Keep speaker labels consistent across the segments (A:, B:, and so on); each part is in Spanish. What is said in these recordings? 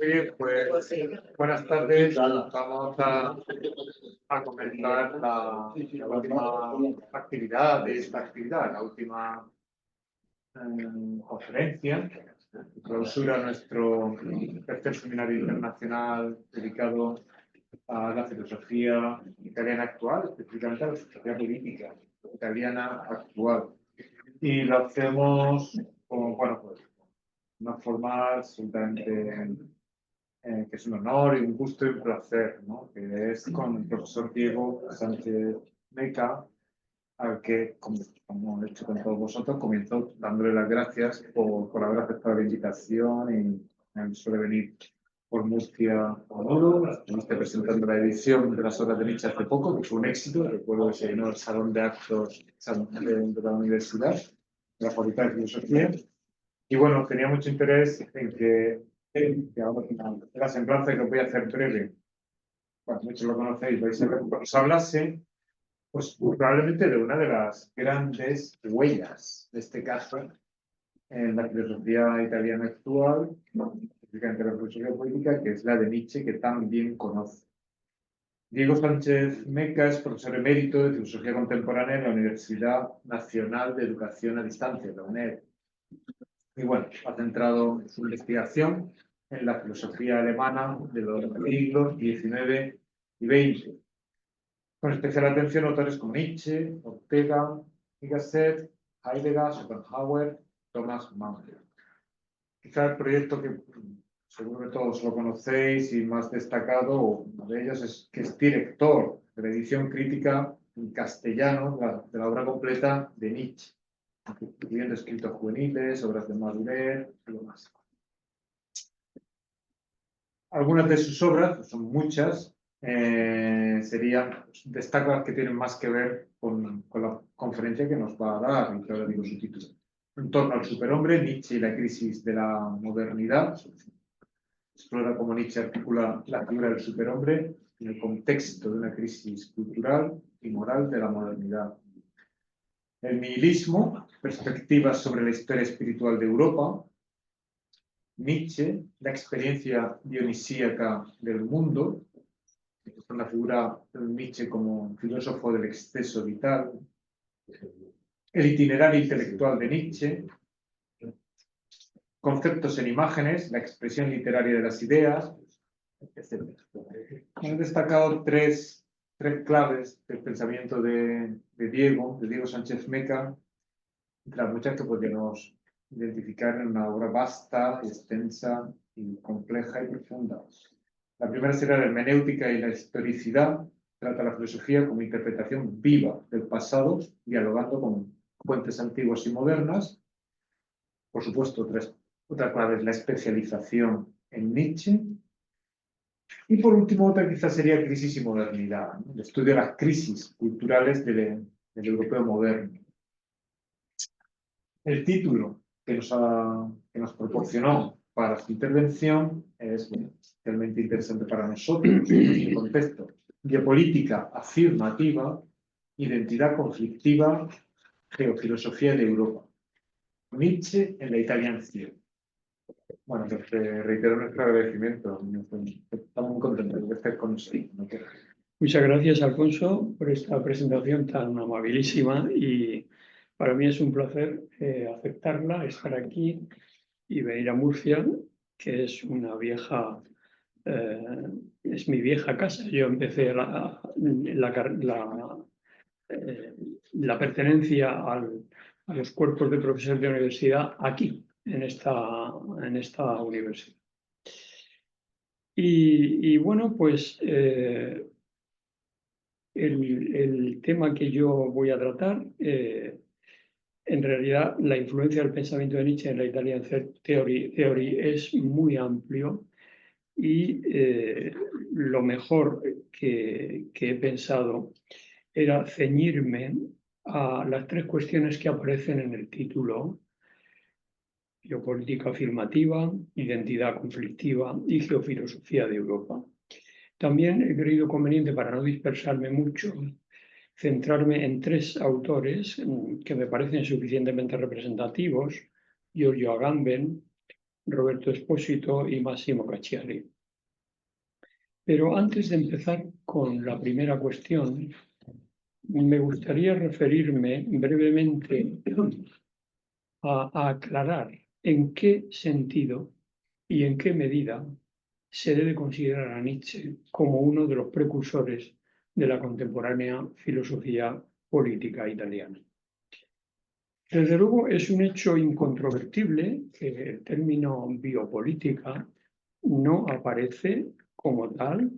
A: Muy bien, pues buenas tardes. Vamos a comenzar la última actividad de esta actividad, la última conferencia, clausura nuestro tercer seminario internacional dedicado a la filosofía italiana actual, específicamente a la filosofía política italiana actual. Y lo hacemos con, bueno, pues, una forma absolutamente que es un honor y un gusto y un placer, ¿no? Que es con el profesor Diego Sánchez Meca, al que, como he hecho con todos vosotros, comienzo dándole las gracias por haber aceptado la invitación y suele venir por Murcia a menudo. Estuviste presentando la edición de las obras de Nietzsche hace poco, que fue un éxito. Recuerdo que se llenó el salón de actos de la universidad, de la Facultad de Filosofía. Y bueno, tenía mucho interés en que ahora la semblanza que os voy a hacer breve, bueno, muchos lo conocéis, vais a ver, os hablase, pues probablemente de una de las grandes huellas, de este caso, en la filosofía italiana actual, específicamente la filosofía política, que es la de Nietzsche, que tan bien conoce. Diego Sánchez Meca es profesor emérito de Filosofía Contemporánea en la Universidad Nacional de Educación a Distancia, la UNED. Y bueno, ha centrado su investigación en la filosofía alemana de los siglos XIX y XX, con especial atención a autores como Nietzsche, Ortega y Gasset, Heidegger, Schopenhauer, Thomas Mann. Quizá el proyecto que seguro que todos lo conocéis y más destacado, uno de ellos es que es director de la edición crítica en castellano de la obra completa de Nietzsche, incluyendo escritos juveniles, obras de Madurell y demás. Algunas de sus obras, son muchas, destaco las que tienen más que ver con la conferencia que nos va a dar, y que ahora digo su título. En torno al superhombre, Nietzsche y la crisis de la modernidad. Explora cómo Nietzsche articula la figura del superhombre en el contexto de una crisis cultural y moral de la modernidad. El nihilismo, perspectivas sobre la historia espiritual de Europa. Nietzsche, la experiencia dionisíaca del mundo, con la figura de Nietzsche como filósofo del exceso vital. El itinerario intelectual de Nietzsche. Conceptos en imágenes, la expresión literaria de las ideas, etc. Han destacado tres claves del pensamiento de Diego Sánchez Meca, entre las muchas que podríamos identificar en una obra vasta, extensa, y compleja y profunda. La primera será la hermenéutica y la historicidad. Trata la filosofía como interpretación viva del pasado, dialogando con fuentes antiguas y modernas. Por supuesto, otra clave es la especialización en Nietzsche. Y por último, otra quizás sería crisis y modernidad, ¿no? El estudio de las crisis culturales del europeo moderno. El título que nos proporcionó para su intervención es realmente interesante para nosotros en este contexto. Geopolítica afirmativa, identidad conflictiva, geofilosofía de Europa. Nietzsche en la Italia cielo. Bueno, pues reitero nuestro agradecimiento. Estamos muy contentos de estar con ustedes.
B: Muchas gracias, Alfonso, por esta presentación tan amabilísima, y para mí es un placer aceptarla, estar aquí y venir a Murcia, que es una vieja, es mi vieja casa. Yo empecé la pertenencia a los cuerpos de profesores de universidad aquí, en esta universidad. Y bueno, pues el tema que yo voy a tratar, en realidad la influencia del pensamiento de Nietzsche en la Italian Theory es muy amplio, y lo mejor que he pensado era ceñirme a las tres cuestiones que aparecen en el título: geopolítica afirmativa, identidad conflictiva y geofilosofía de Europa. También he creído conveniente, para no dispersarme mucho, centrarme en tres autores que me parecen suficientemente representativos: Giorgio Agamben, Roberto Espósito y Massimo Cacciari. Pero antes de empezar con la primera cuestión, me gustaría referirme brevemente a aclarar en qué sentido y en qué medida se debe considerar a Nietzsche como uno de los precursores de la contemporánea filosofía política italiana. Desde luego es un hecho incontrovertible que el término biopolítica no aparece como tal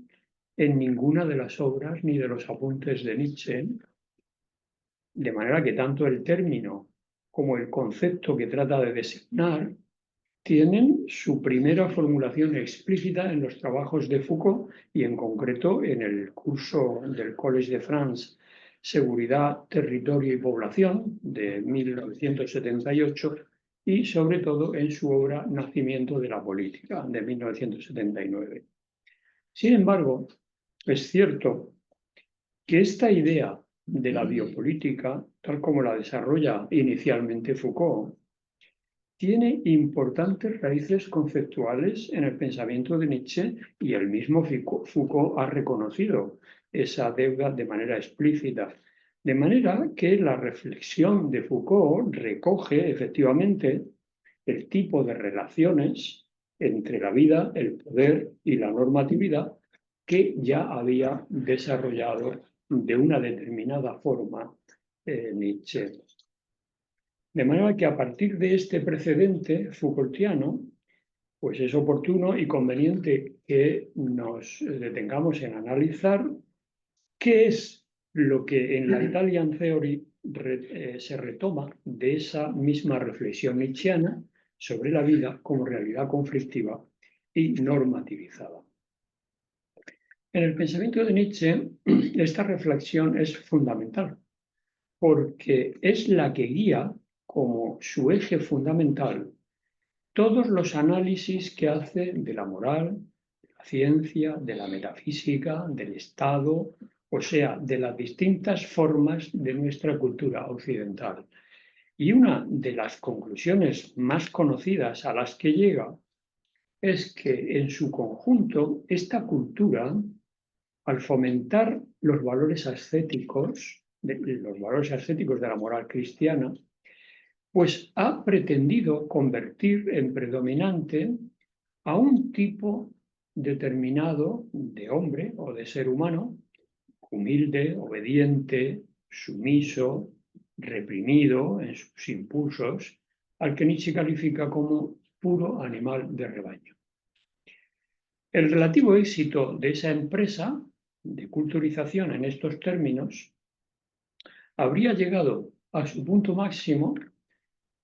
B: en ninguna de las obras ni de los apuntes de Nietzsche, de manera que tanto el término como el concepto que trata de designar tienen su primera formulación explícita en los trabajos de Foucault y en concreto en el curso del Collège de France, Seguridad, Territorio y Población, de 1978, y sobre todo en su obra Nacimiento de la Política, de 1979. Sin embargo, es cierto que esta idea de la biopolítica, tal como la desarrolla inicialmente Foucault, tiene importantes raíces conceptuales en el pensamiento de Nietzsche y el mismo Foucault ha reconocido esa deuda de manera explícita. De manera que la reflexión de Foucault recoge efectivamente el tipo de relaciones entre la vida, el poder y la normatividad que ya había desarrollado de una determinada forma Nietzsche. De manera que a partir de este precedente Foucaultiano, pues es oportuno y conveniente que nos detengamos en analizar qué es lo que en la Italian Theory se retoma de esa misma reflexión nietzscheana sobre la vida como realidad conflictiva y normativizada. En el pensamiento de Nietzsche, esta reflexión es fundamental porque es la que guía como su eje fundamental todos los análisis que hace de la moral, de la ciencia, de la metafísica, del Estado, o sea, de las distintas formas de nuestra cultura occidental. Y una de las conclusiones más conocidas a las que llega es que en su conjunto esta cultura, al fomentar los valores ascéticos, los valores ascéticos de la moral cristiana, pues ha pretendido convertir en predominante a un tipo determinado de hombre o de ser humano, humilde, obediente, sumiso, reprimido en sus impulsos, al que Nietzsche califica como puro animal de rebaño. El relativo éxito de esa empresa de culturización en estos términos habría llegado a su punto máximo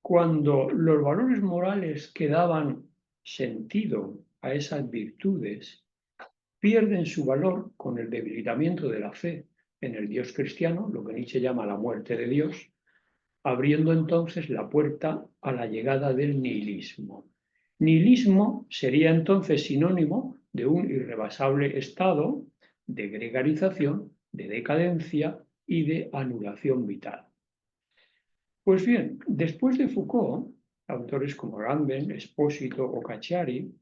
B: cuando los valores morales que daban sentido a esas virtudes pierden su valor con el debilitamiento de la fe en el Dios cristiano, lo que Nietzsche llama la muerte de Dios, abriendo entonces la puerta a la llegada del nihilismo. Nihilismo sería entonces sinónimo de un irrebasable estado de gregarización, de decadencia y de anulación vital. Pues bien, después de Foucault, autores como Agamben, Espósito o Cacciari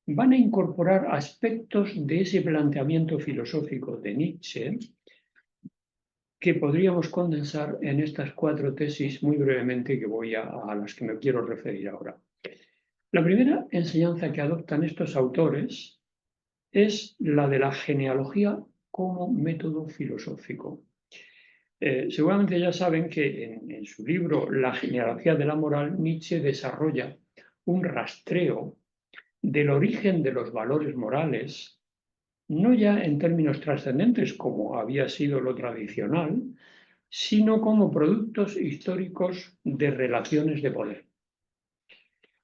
B: van a incorporar aspectos de ese planteamiento filosófico de Nietzsche que podríamos condensar en estas 4 tesis muy brevemente a las que me quiero referir ahora. La primera enseñanza que adoptan estos autores es la de la genealogía como método filosófico. Seguramente ya saben que en su libro La genealogía de la moral, Nietzsche desarrolla un rastreo del origen de los valores morales, no ya en términos trascendentes como había sido lo tradicional, sino como productos históricos de relaciones de poder.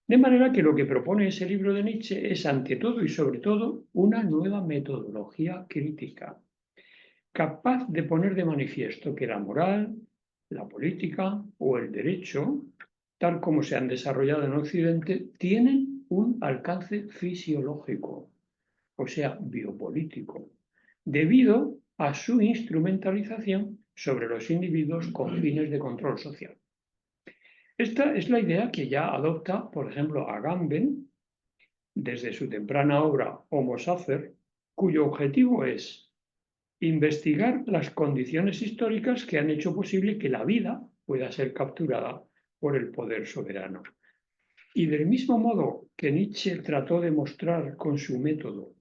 B: De manera que lo que propone ese libro de Nietzsche es, ante todo y sobre todo, una nueva metodología crítica, capaz de poner de manifiesto que la moral, la política o el derecho, tal como se han desarrollado en Occidente, tienen un alcance fisiológico, o sea, biopolítico, debido a su instrumentalización sobre los individuos con fines de control social. Esta es la idea que ya adopta, por ejemplo, Agamben desde su temprana obra Homo Sacer, cuyo objetivo es investigar las condiciones históricas que han hecho posible que la vida pueda ser capturada por el poder soberano. Y del mismo modo que Nietzsche trató de mostrar con su método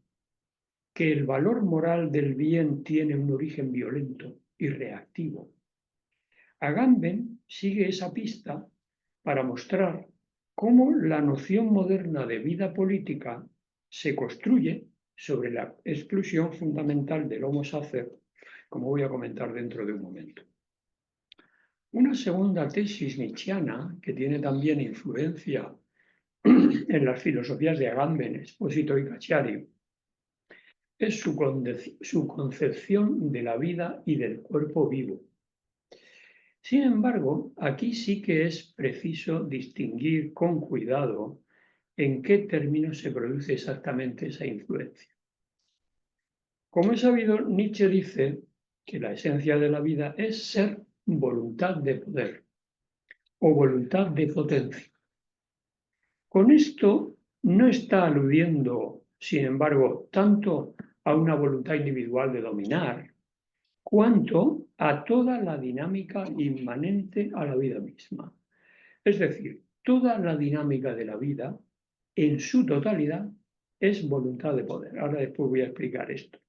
B: que el valor moral del bien tiene un origen violento y reactivo, Agamben sigue esa pista para mostrar cómo la noción moderna de vida política se construye sobre la exclusión fundamental del Homo sacer, como voy a comentar dentro de un momento. Una segunda tesis nietzschiana, que tiene también influencia en las filosofías de Agamben, Espósito y Cacciari, es su concepción de la vida y del cuerpo vivo. Sin embargo, aquí sí que es preciso distinguir con cuidado en qué términos se produce exactamente esa influencia. Como es sabido, Nietzsche dice que la esencia de la vida es ser voluntad de poder o voluntad de potencia. Con esto no está aludiendo, sin embargo, tanto a una voluntad individual de dominar, cuanto a toda la dinámica inmanente a la vida misma. Es decir, toda la dinámica de la vida, en su totalidad, es voluntad de poder. Ahora después voy a explicar esto.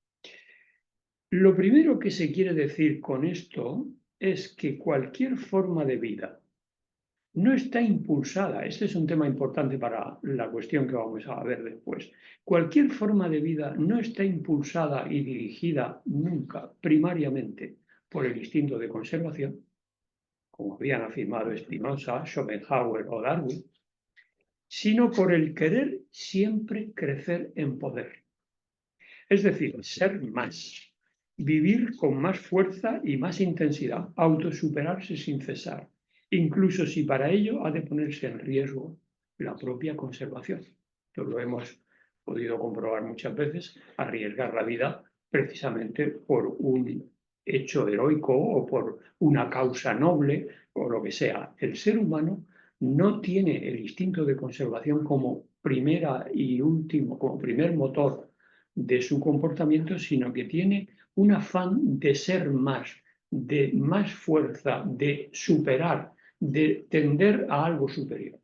B: Lo primero que se quiere decir con esto es que cualquier forma de vida no está impulsada. Este es un tema importante para la cuestión que vamos a ver después. Cualquier forma de vida no está impulsada y dirigida nunca primariamente por el instinto de conservación, como habían afirmado Spinoza, Schopenhauer o Darwin, sino por el querer siempre crecer en poder. Es decir, ser más, vivir con más fuerza y más intensidad, autosuperarse sin cesar, incluso si para ello ha de ponerse en riesgo la propia conservación. Esto lo hemos podido comprobar muchas veces, arriesgar la vida precisamente por un hecho heroico o por una causa noble o lo que sea. El ser humano no tiene el instinto de conservación como primera y último, como primer motor de su comportamiento, sino que tiene un afán de ser más, de más fuerza, de superar, de tender a algo superior.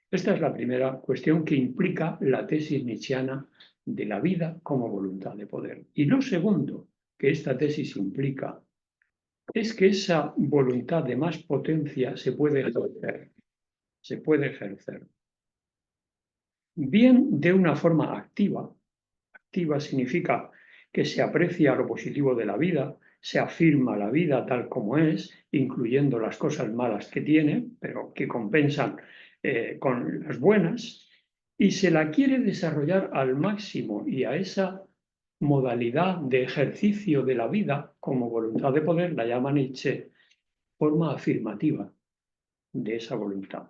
B: Esta es la primera cuestión que implica la tesis nietzschiana de la vida como voluntad de poder. Y lo segundo que esta tesis implica es que esa voluntad de más potencia se puede ejercer. Se puede ejercer bien de una forma activa. Activa significa que se aprecia lo positivo de la vida, se afirma la vida tal como es, incluyendo las cosas malas que tiene, pero que compensan con las buenas, y se la quiere desarrollar al máximo y a esa modalidad de ejercicio de la vida como voluntad de poder la llama Nietzsche forma afirmativa de esa voluntad.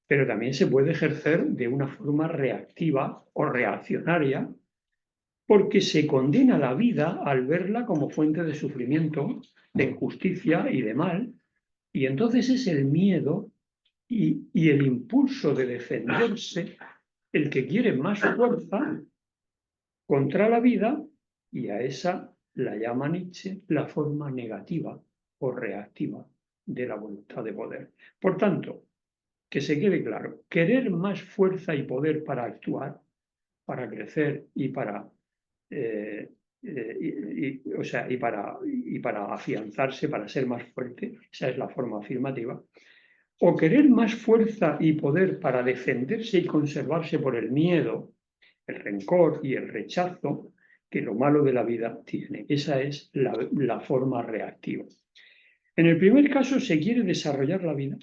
B: Pero también se puede ejercer de una forma reactiva o reaccionaria, porque se condena la vida al verla como fuente de sufrimiento, de injusticia y de mal, y entonces es el miedo y el impulso de defenderse el que quiere más fuerza contra la vida, y a esa la llama Nietzsche la forma negativa o reactiva de la voluntad de poder. Por tanto, que se quede claro, querer más fuerza y poder para actuar, para crecer y para y para afianzarse, para ser más fuerte, esa es la forma afirmativa, o querer más fuerza y poder para defenderse y conservarse por el miedo, el rencor y el rechazo que lo malo de la vida tiene. Esa es la forma reactiva. En el primer caso se quiere desarrollar la vida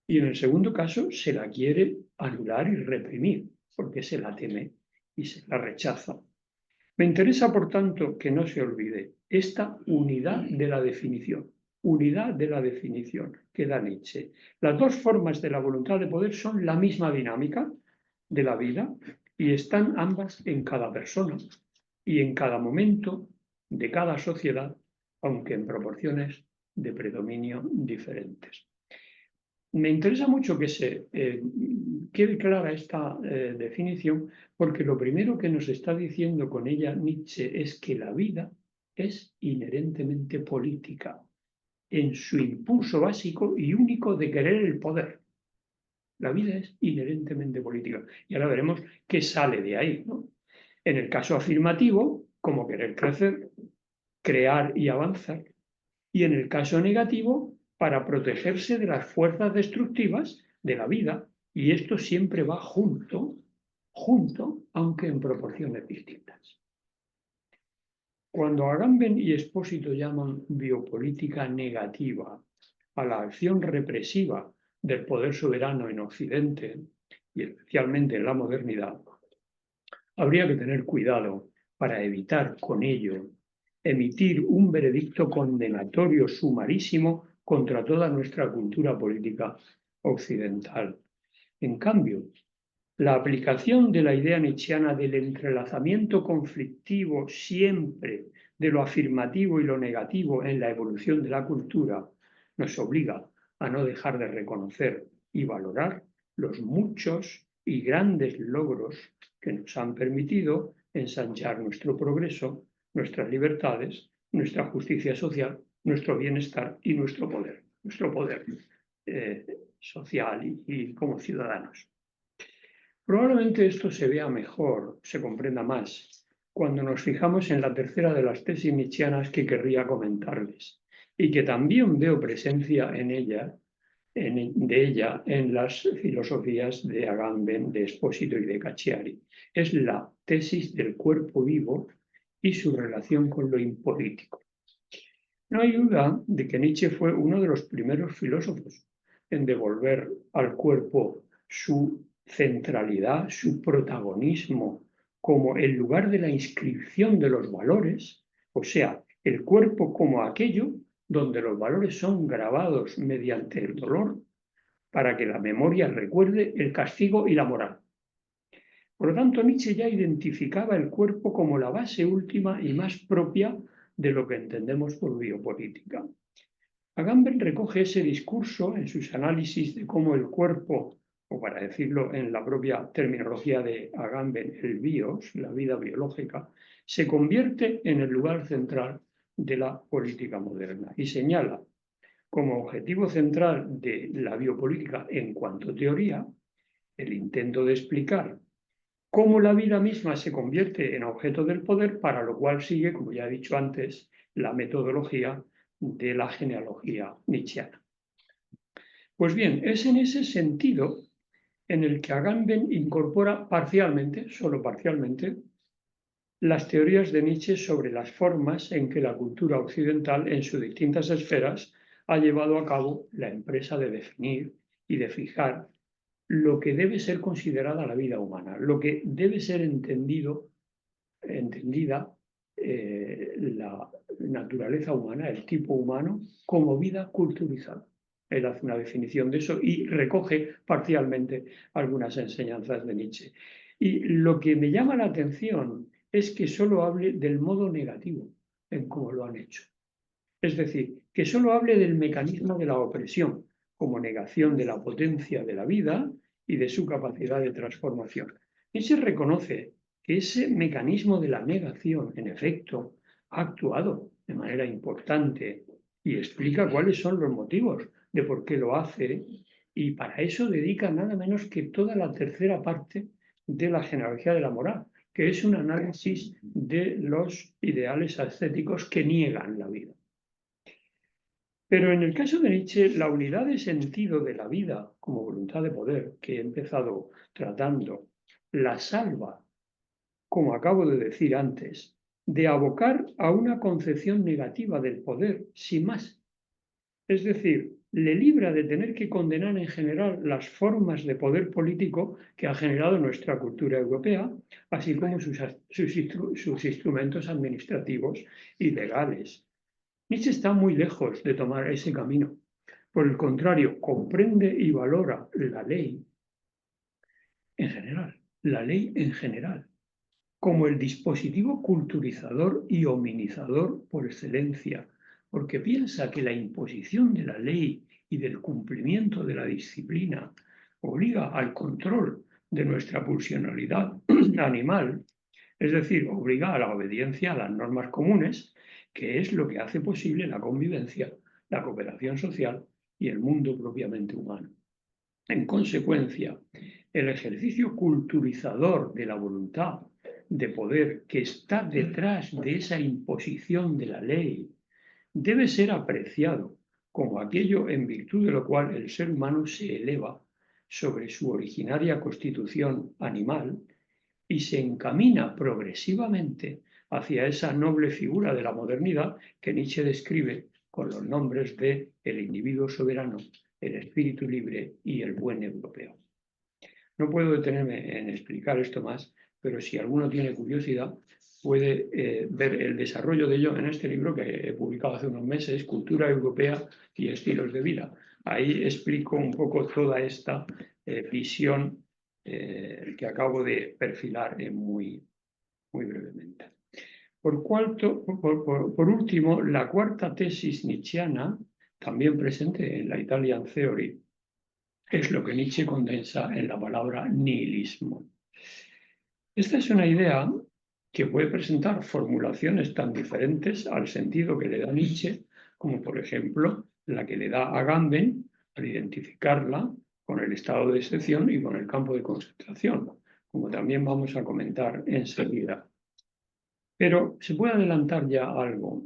B: y en el segundo caso se la quiere anular y reprimir porque se la teme y se la rechaza. Me interesa, por tanto, que no se olvide esta unidad de la definición que da Nietzsche. Las dos formas de la voluntad de poder son la misma dinámica de la vida y están ambas en cada persona y en cada momento de cada sociedad, aunque en proporciones de predominio diferentes. Me interesa mucho que se quede clara esta definición, porque lo primero que nos está diciendo con ella Nietzsche es que la vida es inherentemente política, en su impulso básico y único de querer el poder. La vida es inherentemente política. Y ahora veremos qué sale de ahí, ¿no? En el caso afirmativo, como querer crecer, crear y avanzar. Y en el caso negativo, para protegerse de las fuerzas destructivas de la vida. Y esto siempre va junto, aunque en proporciones distintas. Cuando Agamben y Expósito llaman biopolítica negativa a la acción represiva del poder soberano en Occidente, y especialmente en la modernidad, habría que tener cuidado para evitar con ello emitir un veredicto condenatorio sumarísimo contra toda nuestra cultura política occidental. En cambio, la aplicación de la idea nietzscheana del entrelazamiento conflictivo siempre de lo afirmativo y lo negativo en la evolución de la cultura nos obliga a no dejar de reconocer y valorar los muchos y grandes logros que nos han permitido ensanchar nuestro progreso, nuestras libertades, nuestra justicia social, nuestro bienestar y nuestro poder social y como ciudadanos. Probablemente esto se vea mejor, se comprenda más, cuando nos fijamos en la tercera de las tesis nietzscheanas que querría comentarles, y que también veo presencia de ella en las filosofías de Agamben, de Expósito y de Cacciari. Es la tesis del cuerpo vivo y su relación con lo impolítico. No hay duda de que Nietzsche fue uno de los primeros filósofos en devolver al cuerpo su centralidad, su protagonismo como el lugar de la inscripción de los valores, o sea, el cuerpo como aquello donde los valores son grabados mediante el dolor para que la memoria recuerde el castigo y la moral. Por lo tanto, Nietzsche ya identificaba el cuerpo como la base última y más propia de lo que entendemos por biopolítica. Agamben recoge ese discurso en sus análisis de cómo el cuerpo, o para decirlo en la propia terminología de Agamben, el bios, la vida biológica, se convierte en el lugar central de la política moderna y señala como objetivo central de la biopolítica en cuanto a teoría el intento de explicar cómo la vida misma se convierte en objeto del poder, para lo cual sigue, como ya he dicho antes, la metodología de la genealogía nietzscheana. Pues bien, es en ese sentido en el que Agamben incorpora parcialmente, solo parcialmente, las teorías de Nietzsche sobre las formas en que la cultura occidental, en sus distintas esferas, ha llevado a cabo la empresa de definir y de fijar lo que debe ser considerada la vida humana, lo que debe ser entendida la naturaleza humana, el tipo humano, como vida culturizada. Él hace una definición de eso y recoge parcialmente algunas enseñanzas de Nietzsche. Y lo que me llama la atención es que solo hable del modo negativo en cómo lo han hecho. Es decir, que solo hable del mecanismo de la opresión como negación de la potencia de la vida y de su capacidad de transformación. Nietzsche reconoce que ese mecanismo de la negación, en efecto, ha actuado de manera importante y explica cuáles son los motivos de por qué lo hace, y para eso dedica nada menos que toda la tercera parte de la genealogía de la moral, que es un análisis de los ideales ascéticos que niegan la vida. Pero en el caso de Nietzsche, la unidad de sentido de la vida como voluntad de poder, que he empezado tratando, la salva, como acabo de decir antes, de abocar a una concepción negativa del poder, sin más. Es decir, le libra de tener que condenar en general las formas de poder político que ha generado nuestra cultura europea, así como sus instrumentos administrativos y legales. Nietzsche está muy lejos de tomar ese camino. Por el contrario, comprende y valora la ley en general, como el dispositivo culturizador y hominizador por excelencia, porque piensa que la imposición de la ley y del cumplimiento de la disciplina, obliga al control de nuestra pulsionalidad animal, es decir, obliga a la obediencia a las normas comunes, que es lo que hace posible la convivencia, la cooperación social y el mundo propiamente humano. En consecuencia, el ejercicio culturizador de la voluntad de poder que está detrás de esa imposición de la ley debe ser apreciado como aquello en virtud de lo cual el ser humano se eleva sobre su originaria constitución animal y se encamina progresivamente hacia esa noble figura de la modernidad que Nietzsche describe con los nombres de el individuo soberano, el espíritu libre y el buen europeo. No puedo detenerme en explicar esto más, pero si alguno tiene curiosidad, puede ver el desarrollo de ello en este libro que he publicado hace unos meses, Cultura Europea y Estilos de Vida. Ahí explico un poco toda esta visión que acabo de perfilar muy brevemente. Por último, la cuarta tesis nietzscheana, también presente en la Italian Theory, es lo que Nietzsche condensa en la palabra nihilismo. Esta es una idea que puede presentar formulaciones tan diferentes al sentido que le da Nietzsche, como por ejemplo la que le da Agamben al identificarla con el estado de excepción y con el campo de concentración, como también vamos a comentar enseguida. Pero se puede adelantar ya algo.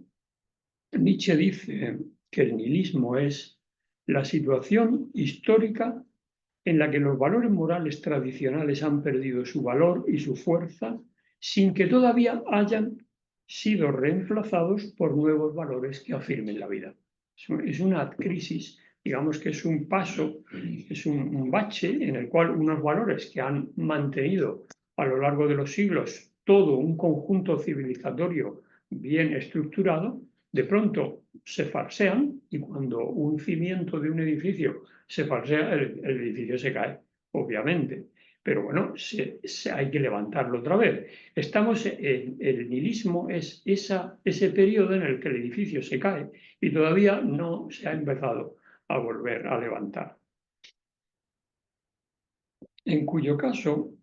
B: Nietzsche dice que el nihilismo es la situación histórica en la que los valores morales tradicionales han perdido su valor y su fuerza sin que todavía hayan sido reemplazados por nuevos valores que afirmen la vida. Es una crisis, digamos que es un paso, es un bache en el cual unos valores que han mantenido a lo largo de los siglos todo un conjunto civilizatorio bien estructurado, de pronto se falsean y cuando un cimiento de un edificio se falsea, el edificio se cae, obviamente. Pero bueno, hay que levantarlo otra vez. El nihilismo es ese periodo en el que el edificio se cae y todavía no se ha empezado a volver a levantar. En cuyo caso,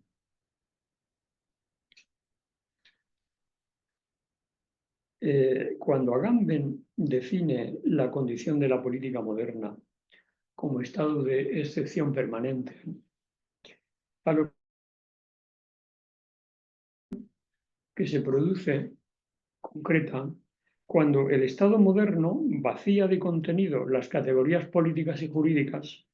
B: cuando Agamben define la condición de la política moderna como estado de excepción permanente, a lo que se produce concreta cuando el Estado moderno vacía de contenido las categorías políticas y jurídicas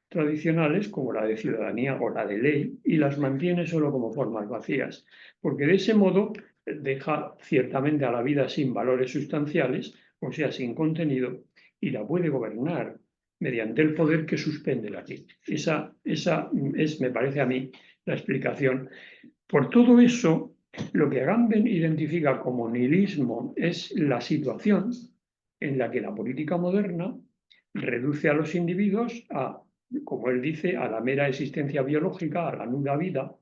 B: tradicionales, como la de ciudadanía o la de ley, y las mantiene solo como formas vacías, porque de ese modo deja ciertamente a la vida sin valores sustanciales, o sea, sin contenido, y la puede gobernar mediante el poder que suspende la ley. Esa es, me parece a mí, la explicación. Por todo eso, lo que Agamben identifica como nihilismo es la situación en la que la política moderna reduce a los individuos a, como él dice, a la mera existencia biológica, a la nula vida,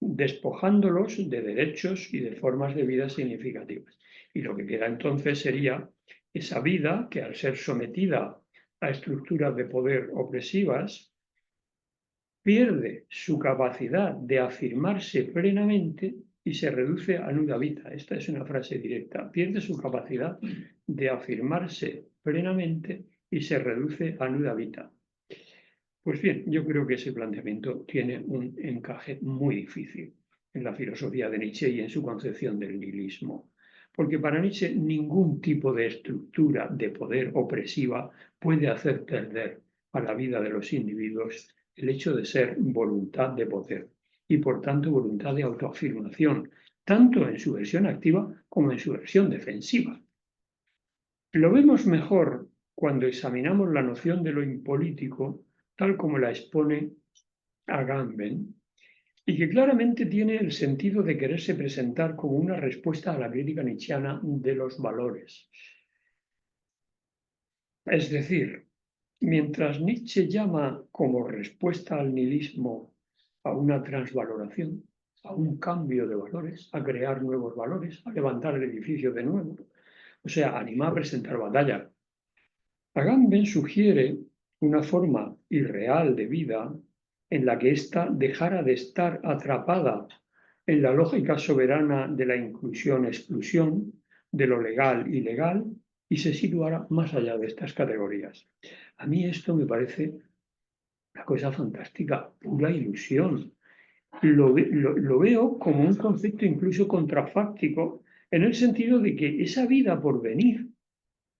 B: despojándolos de derechos y de formas de vida significativas. Y lo que queda entonces sería esa vida que, al ser sometida a estructuras de poder opresivas, pierde su capacidad de afirmarse plenamente y se reduce a nuda vita. Esta es una frase directa. Pierde su capacidad de afirmarse plenamente y se reduce a nuda vita. Pues bien, yo creo que ese planteamiento tiene un encaje muy difícil en la filosofía de Nietzsche y en su concepción del nihilismo. Porque para Nietzsche ningún tipo de estructura de poder opresiva puede hacer perder a la vida de los individuos el hecho de ser voluntad de poder y por tanto voluntad de autoafirmación, tanto en su versión activa como en su versión defensiva. Lo vemos mejor cuando examinamos la noción de lo impolítico tal como la expone Agamben, y que claramente tiene el sentido de quererse presentar como una respuesta a la crítica nietzscheana de los valores. Es decir, mientras Nietzsche llama como respuesta al nihilismo a una transvaloración, a un cambio de valores, a crear nuevos valores, a levantar el edificio de nuevo, o sea, anima a presentar batalla. Agamben sugiere una forma irreal de vida en la que ésta dejara de estar atrapada en la lógica soberana de la inclusión-exclusión, de lo legal-ilegal, y se situara más allá de estas categorías. A mí esto me parece una cosa fantástica, pura ilusión. Lo veo como un concepto incluso contrafáctico, en el sentido de que esa vida por venir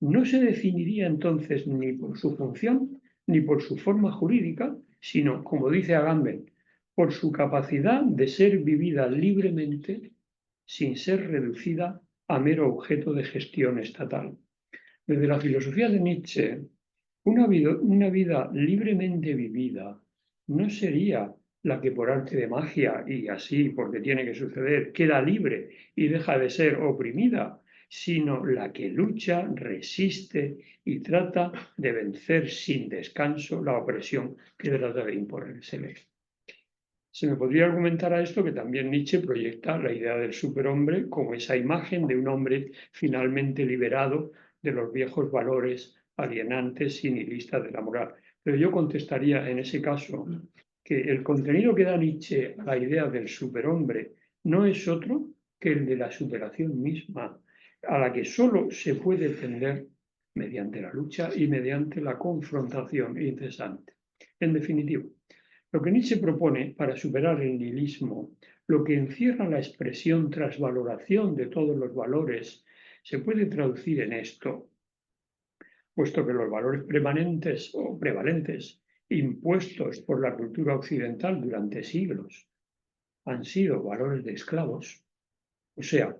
B: no se definiría entonces ni por su función ni por su forma jurídica, sino, como dice Agamben, por su capacidad de ser vivida libremente sin ser reducida a mero objeto de gestión estatal. Desde la filosofía de Nietzsche, una vida libremente vivida no sería la que por arte de magia y así porque tiene que suceder queda libre y deja de ser oprimida, sino la que lucha, resiste y trata de vencer sin descanso la opresión que trata de imponérsele. Se me podría argumentar a esto que también Nietzsche proyecta la idea del superhombre como esa imagen de un hombre finalmente liberado de los viejos valores alienantes y nihilistas de la moral. Pero yo contestaría en ese caso que el contenido que da Nietzsche a la idea del superhombre no es otro que el de la superación misma, a la que solo se puede tender mediante la lucha y mediante la confrontación incesante. En definitiva, lo que Nietzsche propone para superar el nihilismo, lo que encierra la expresión trasvaloración de todos los valores, se puede traducir en esto, puesto que los valores permanentes o prevalentes impuestos por la cultura occidental durante siglos han sido valores de esclavos, o sea,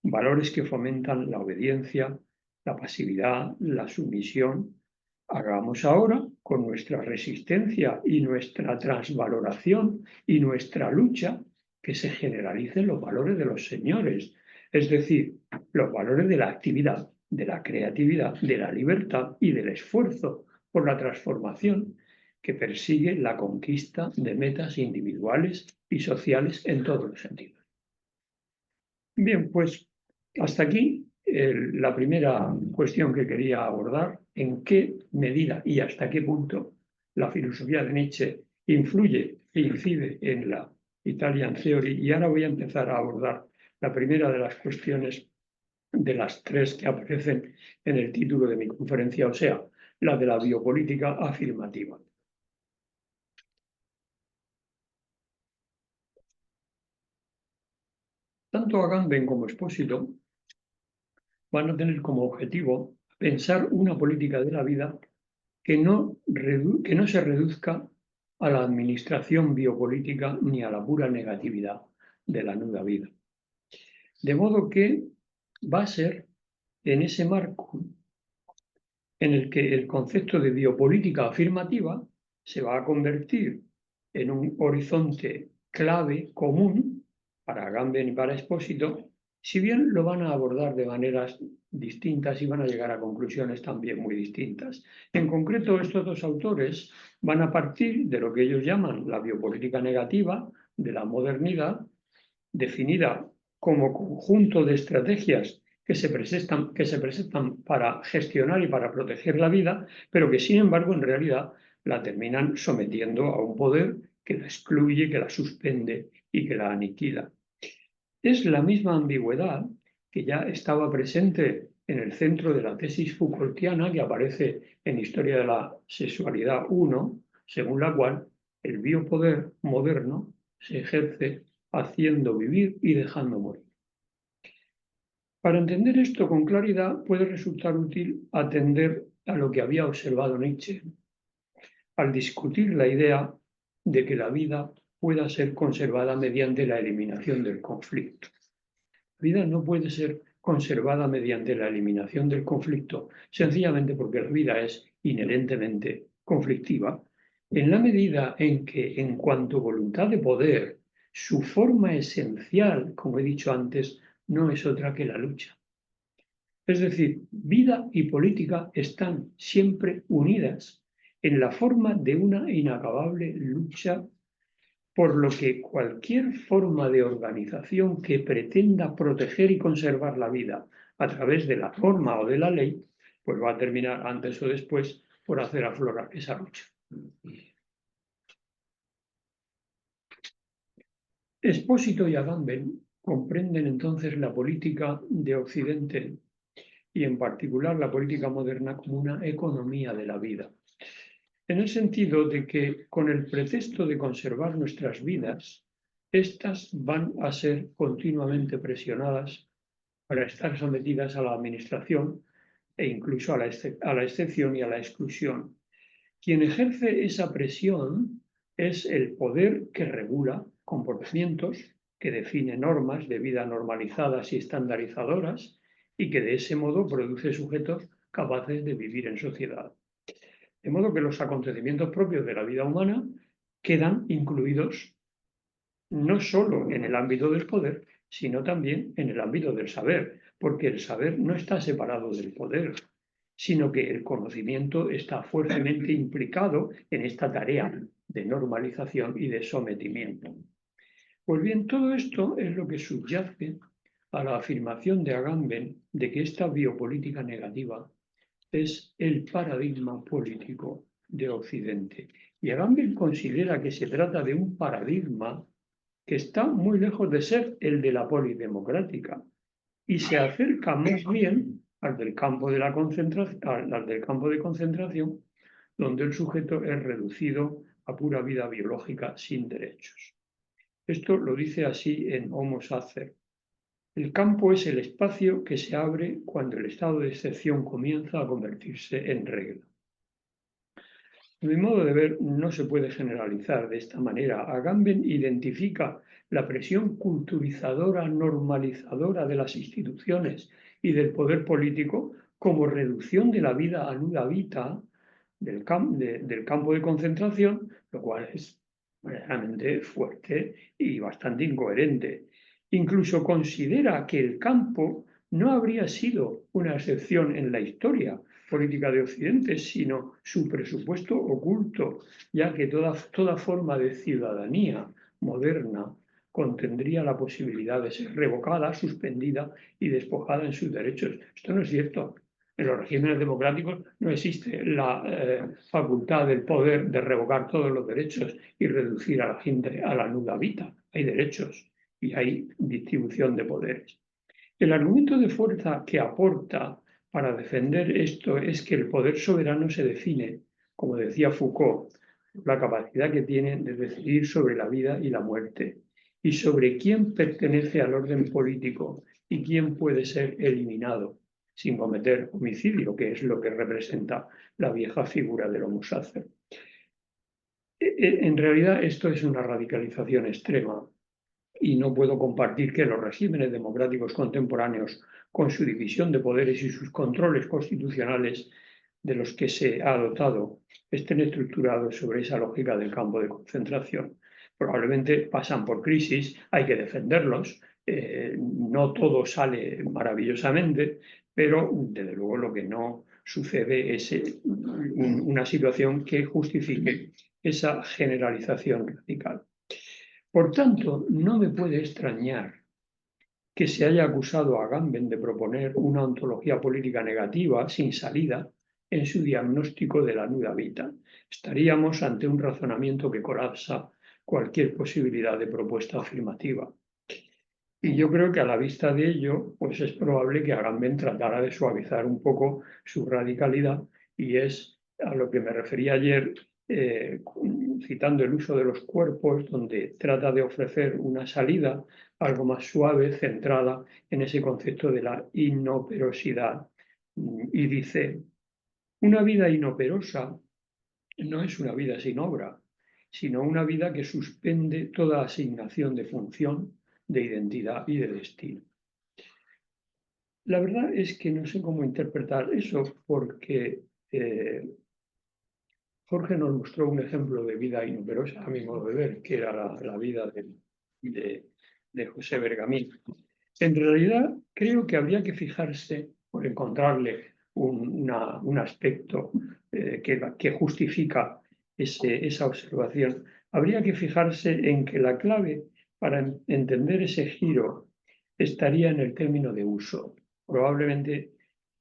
B: valores que fomentan la obediencia, la pasividad, la sumisión. Hagamos ahora con nuestra resistencia y nuestra transvaloración y nuestra lucha que se generalicen los valores de los señores, es decir, los valores de la actividad, de la creatividad, de la libertad y del esfuerzo por la transformación que persigue la conquista de metas individuales y sociales en todos los sentidos. Bien, pues hasta aquí la primera cuestión que quería abordar, en qué medida y hasta qué punto la filosofía de Nietzsche influye e incide en la Italian Theory, y ahora voy a empezar a abordar la primera de las cuestiones de las tres que aparecen en el título de mi conferencia, o sea, la de la biopolítica afirmativa. Tanto Agamben como Expósito van a tener como objetivo pensar una política de la vida que no se reduzca a la administración biopolítica ni a la pura negatividad de la nuda vida. De modo que va a ser en ese marco en el que el concepto de biopolítica afirmativa se va a convertir en un horizonte clave común para Agamben y para Expósito, si bien lo van a abordar de maneras distintas y van a llegar a conclusiones también muy distintas. En concreto, estos dos autores van a partir de lo que ellos llaman la biopolítica negativa de la modernidad, definida como conjunto de estrategias que se presentan para gestionar y para proteger la vida, pero que sin embargo en realidad la terminan sometiendo a un poder que la excluye, que la suspende y que la aniquila. Es la misma ambigüedad que ya estaba presente en el centro de la tesis Foucaultiana que aparece en Historia de la Sexualidad 1, según la cual el biopoder moderno se ejerce haciendo vivir y dejando morir. Para entender esto con claridad puede resultar útil atender a lo que había observado Nietzsche al discutir la idea de que la vida pueda ser conservada mediante la eliminación del conflicto. La vida no puede ser conservada mediante la eliminación del conflicto, sencillamente porque la vida es inherentemente conflictiva, en la medida en que, en cuanto a voluntad de poder, su forma esencial, como he dicho antes, no es otra que la lucha. Es decir, vida y política están siempre unidas en la forma de una inacabable lucha, por lo que cualquier forma de organización que pretenda proteger y conservar la vida a través de la forma o de la ley, pues va a terminar antes o después por hacer aflorar esa lucha. Expósito y Agamben comprenden entonces la política de Occidente y en particular la política moderna como una economía de la vida, en el sentido de que con el pretexto de conservar nuestras vidas, éstas van a ser continuamente presionadas para estar sometidas a la administración e incluso a la excepción y a la exclusión. Quien ejerce esa presión es el poder que regula comportamientos, que define normas de vida normalizadas y estandarizadoras y que de ese modo produce sujetos capaces de vivir en sociedad. De modo que los acontecimientos propios de la vida humana quedan incluidos no solo en el ámbito del poder, sino también en el ámbito del saber, porque el saber no está separado del poder, sino que el conocimiento está fuertemente implicado en esta tarea de normalización y de sometimiento. Pues bien, todo esto es lo que subyace a la afirmación de Agamben de que esta biopolítica negativa es el paradigma político de Occidente. Y Agamben considera que se trata de un paradigma que está muy lejos de ser el de la polidemocrática y se acerca más bien al del campo de concentración, donde el sujeto es reducido a pura vida biológica sin derechos. Esto lo dice así en Homo Sacer. El campo es el espacio que se abre cuando el estado de excepción comienza a convertirse en regla. De mi modo de ver, no se puede generalizar de esta manera. Agamben identifica la presión culturizadora, normalizadora de las instituciones y del poder político como reducción de la vida a nuda vita del campo de concentración, lo cual es verdaderamente fuerte y bastante incoherente. Incluso considera que el campo no habría sido una excepción en la historia política de Occidente, sino su presupuesto oculto, ya que toda forma de ciudadanía moderna contendría la posibilidad de ser revocada, suspendida y despojada en sus derechos. Esto no es cierto. En los regímenes democráticos no existe la facultad del poder de revocar todos los derechos y reducir a la gente a la nuda vita. Hay derechos y hay distribución de poderes. El argumento de fuerza que aporta para defender esto es que el poder soberano se define, como decía Foucault, la capacidad que tiene de decidir sobre la vida y la muerte y sobre quién pertenece al orden político y quién puede ser eliminado sin cometer homicidio, que es lo que representa la vieja figura del Homo Sacer. En realidad esto es una radicalización extrema y no puedo compartir que los regímenes democráticos contemporáneos, con su división de poderes y sus controles constitucionales de los que se ha dotado, estén estructurados sobre esa lógica del campo de concentración. Probablemente pasan por crisis, hay que defenderlos, no todo sale maravillosamente, pero desde luego lo que no sucede es una situación que justifique esa generalización radical. Por tanto, no me puede extrañar que se haya acusado a Agamben de proponer una ontología política negativa sin salida en su diagnóstico de la nuda vita. Estaríamos ante un razonamiento que colapsa cualquier posibilidad de propuesta afirmativa. Y yo creo que a la vista de ello, pues es probable que Agamben tratara de suavizar un poco su radicalidad y es a lo que me refería ayer, citando el uso de los cuerpos, donde trata de ofrecer una salida algo más suave, centrada en ese concepto de la inoperosidad. Y dice, una vida inoperosa no es una vida sin obra, sino una vida que suspende toda asignación de función, de identidad y de destino. La verdad es que no sé cómo interpretar eso porque Jorge nos mostró un ejemplo de vida inoperosa, a mi modo de ver, que era la vida de José Bergamín. En realidad, creo que habría que fijarse por encontrarle un aspecto que justifica esa observación. Habría que fijarse en que la clave para entender ese giro estaría en el término de uso. Probablemente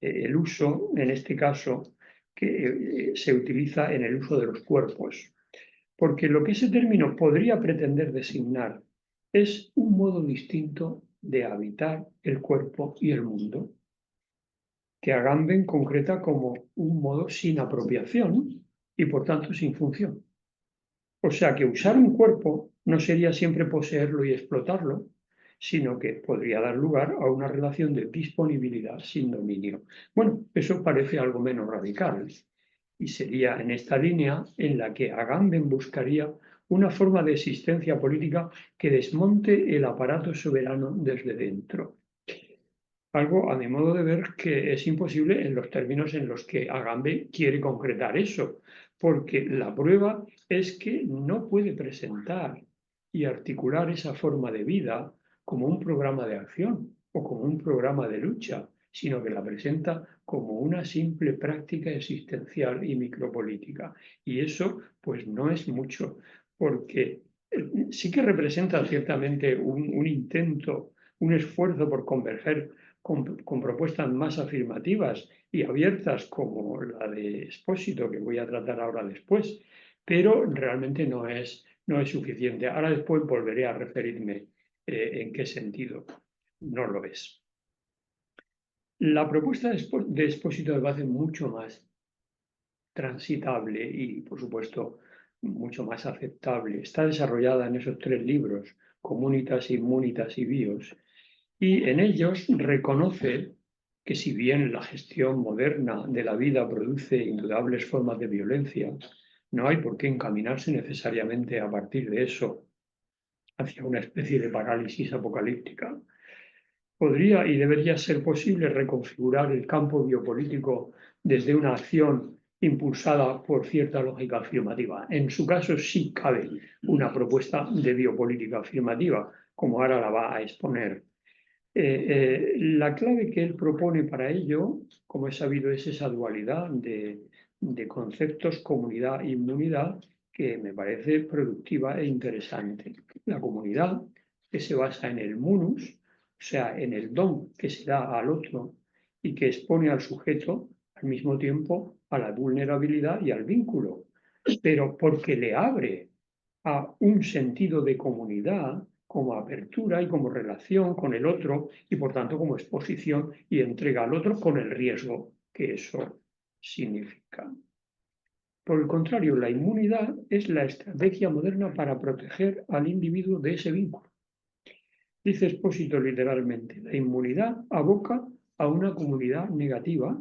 B: el uso, en este caso, que se utiliza en el uso de los cuerpos. Porque lo que ese término podría pretender designar es un modo distinto de habitar el cuerpo y el mundo, que Agamben concreta como un modo sin apropiación y por tanto sin función. O sea que usar un cuerpo no sería siempre poseerlo y explotarlo, sino que podría dar lugar a una relación de disponibilidad sin dominio. Bueno, eso parece algo menos radical y sería en esta línea en la que Agamben buscaría una forma de existencia política que desmonte el aparato soberano desde dentro. Algo, a mi modo de ver, que es imposible en los términos en los que Agamben quiere concretar eso, porque la prueba es que no puede presentar y articular esa forma de vida como un programa de acción o como un programa de lucha, sino que la presenta como una simple práctica existencial y micropolítica. Y eso, pues, no es mucho, porque sí que representa ciertamente un intento, un esfuerzo por converger con propuestas más afirmativas y abiertas como la de Expósito, que voy a tratar ahora después, pero realmente no es suficiente. Ahora después volveré a referirme en qué sentido no lo es. La propuesta de Expósito me parece mucho más transitable y, por supuesto, mucho más aceptable. Está desarrollada en esos 3 libros, Comunitas, Immunitas y Bios, y en ellos reconoce que si bien la gestión moderna de la vida produce indudables formas de violencia, no hay por qué encaminarse necesariamente a partir de eso hacia una especie de parálisis apocalíptica. Podría y debería ser posible reconfigurar el campo biopolítico desde una acción impulsada por cierta lógica afirmativa. En su caso sí cabe una propuesta de biopolítica afirmativa, como ahora la va a exponer. La clave que él propone para ello, como es sabido, es esa dualidad de conceptos comunidad e inmunidad que me parece productiva e interesante. La comunidad, que se basa en el munus, o sea, en el don que se da al otro y que expone al sujeto al mismo tiempo a la vulnerabilidad y al vínculo, pero porque le abre a un sentido de comunidad como apertura y como relación con el otro y por tanto como exposición y entrega al otro con el riesgo que eso significa. Por el contrario, la inmunidad es la estrategia moderna para proteger al individuo de ese vínculo. Dice Expósito literalmente, la inmunidad aboca a una comunidad negativa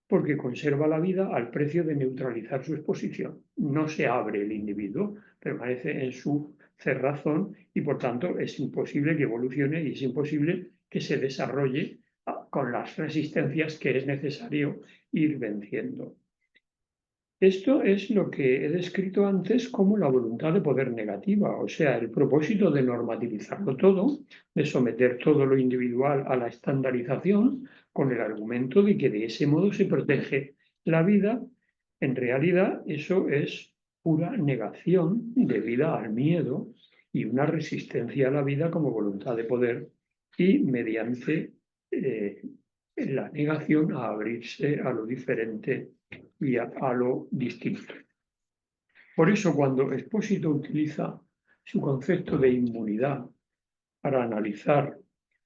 B: porque conserva la vida al precio de neutralizar su exposición. No se abre el individuo, permanece en su cerrazón y por tanto es imposible que evolucione y es imposible que se desarrolle con las resistencias que es necesario ir venciendo. Esto es lo que he descrito antes como la voluntad de poder negativa, o sea, el propósito de normativizarlo todo, de someter todo lo individual a la estandarización, con el argumento de que de ese modo se protege la vida. En realidad, eso es pura negación debida al miedo y una resistencia a la vida como voluntad de poder y mediante la negación a abrirse a lo diferente y a lo distinto. Por eso, cuando Expósito utiliza su concepto de inmunidad para analizar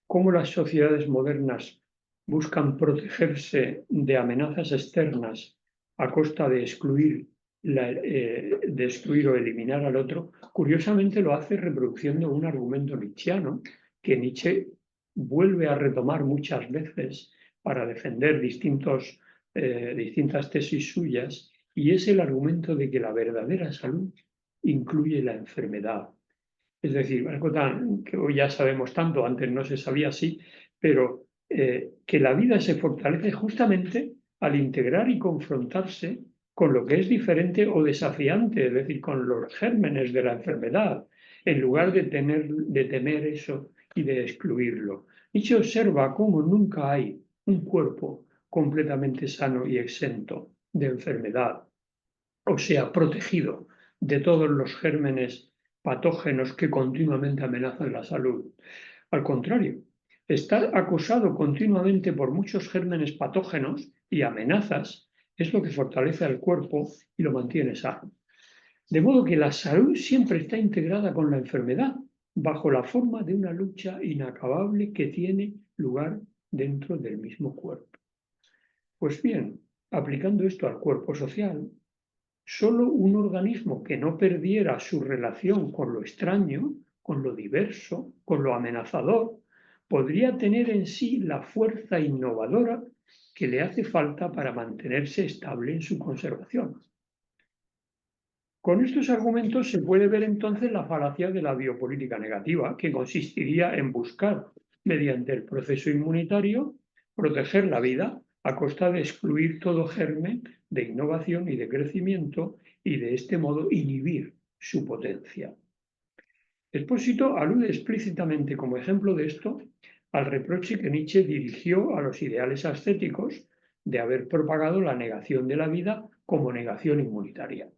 B: cómo las sociedades modernas buscan protegerse de amenazas externas a costa de excluir o eliminar al otro, curiosamente lo hace reproduciendo un argumento nietzscheano que Nietzsche vuelve a retomar muchas veces para defender distintas tesis suyas, y es el argumento de que la verdadera salud incluye la enfermedad. Es decir, algo que hoy ya sabemos tanto, antes no se sabía así, pero que la vida se fortalece justamente al integrar y confrontarse con lo que es diferente o desafiante, es decir, con los gérmenes de la enfermedad, en lugar de temer eso y de excluirlo. Nietzsche observa cómo nunca hay un cuerpo completamente sano y exento de enfermedad, o sea, protegido de todos los gérmenes patógenos que continuamente amenazan la salud. Al contrario, estar acosado continuamente por muchos gérmenes patógenos y amenazas es lo que fortalece al cuerpo y lo mantiene sano. De modo que la salud siempre está integrada con la enfermedad, bajo la forma de una lucha inacabable que tiene lugar dentro del mismo cuerpo. Pues bien, aplicando esto al cuerpo social, solo un organismo que no perdiera su relación con lo extraño, con lo diverso, con lo amenazador, podría tener en sí la fuerza innovadora que le hace falta para mantenerse estable en su conservación. Con estos argumentos se puede ver entonces la falacia de la biopolítica negativa, que consistiría en buscar, mediante el proceso inmunitario, proteger la vida a costa de excluir todo germen de innovación y de crecimiento y de este modo inhibir su potencia. Expósito alude explícitamente como ejemplo de esto al reproche que Nietzsche dirigió a los ideales ascéticos de haber propagado la negación de la vida como negación inmunitaria.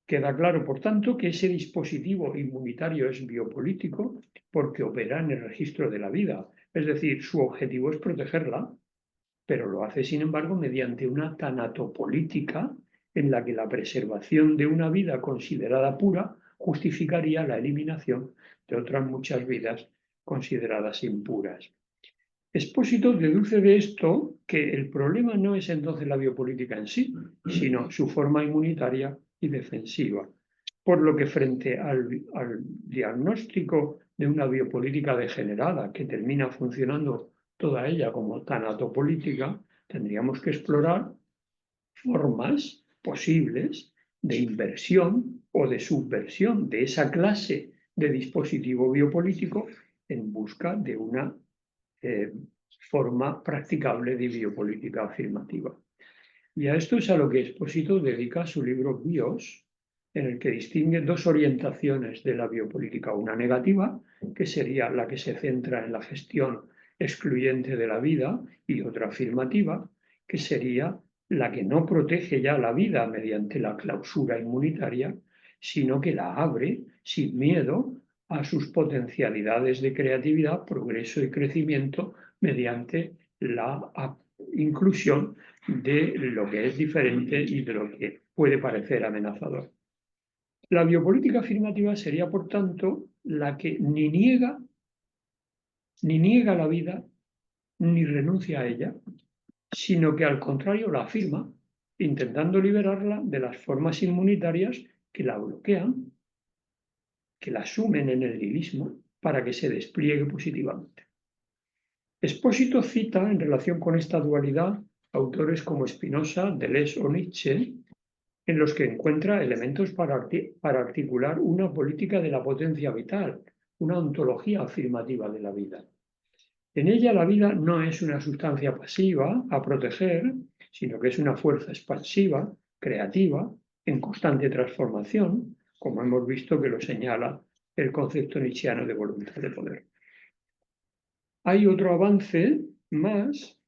B: Queda claro, por tanto, que ese dispositivo inmunitario es biopolítico porque opera en el registro de la vida, es decir, su objetivo es protegerla, pero lo hace, sin embargo, mediante una tanatopolítica en la que la preservación de una vida considerada pura justificaría la eliminación de otras muchas vidas consideradas impuras. Expósito deduce de esto que el problema no es entonces la biopolítica en sí, sino su forma inmunitaria y defensiva. Por lo que frente al diagnóstico de una biopolítica degenerada que termina funcionando toda ella como tanatopolítica, tendríamos que explorar formas posibles de inversión o de subversión de esa clase de dispositivo biopolítico en busca de una forma practicable de biopolítica afirmativa. Y a esto es a lo que Expósito dedica su libro Bios, en el que distingue dos orientaciones de la biopolítica, una negativa, que sería la que se centra en la gestión excluyente de la vida, y otra afirmativa, que sería la que no protege ya la vida mediante la clausura inmunitaria, sino que la abre sin miedo a sus potencialidades de creatividad, progreso y crecimiento mediante la inclusión de lo que es diferente y de lo que puede parecer amenazador. La biopolítica afirmativa sería, por tanto, la que ni niega la vida, ni renuncia a ella, sino que al contrario la afirma, intentando liberarla de las formas inmunitarias que la bloquean, que la sumen en el nihilismo para que se despliegue positivamente. Expósito cita en relación con esta dualidad autores como Spinoza, Deleuze o Nietzsche, en los que encuentra elementos para articular una política de la potencia vital, una ontología afirmativa de la vida. En ella la vida no es una sustancia pasiva a proteger, sino que es una fuerza expansiva, creativa, en constante transformación, como hemos visto que lo señala el concepto nietzscheano de voluntad de poder. Hay otro avance más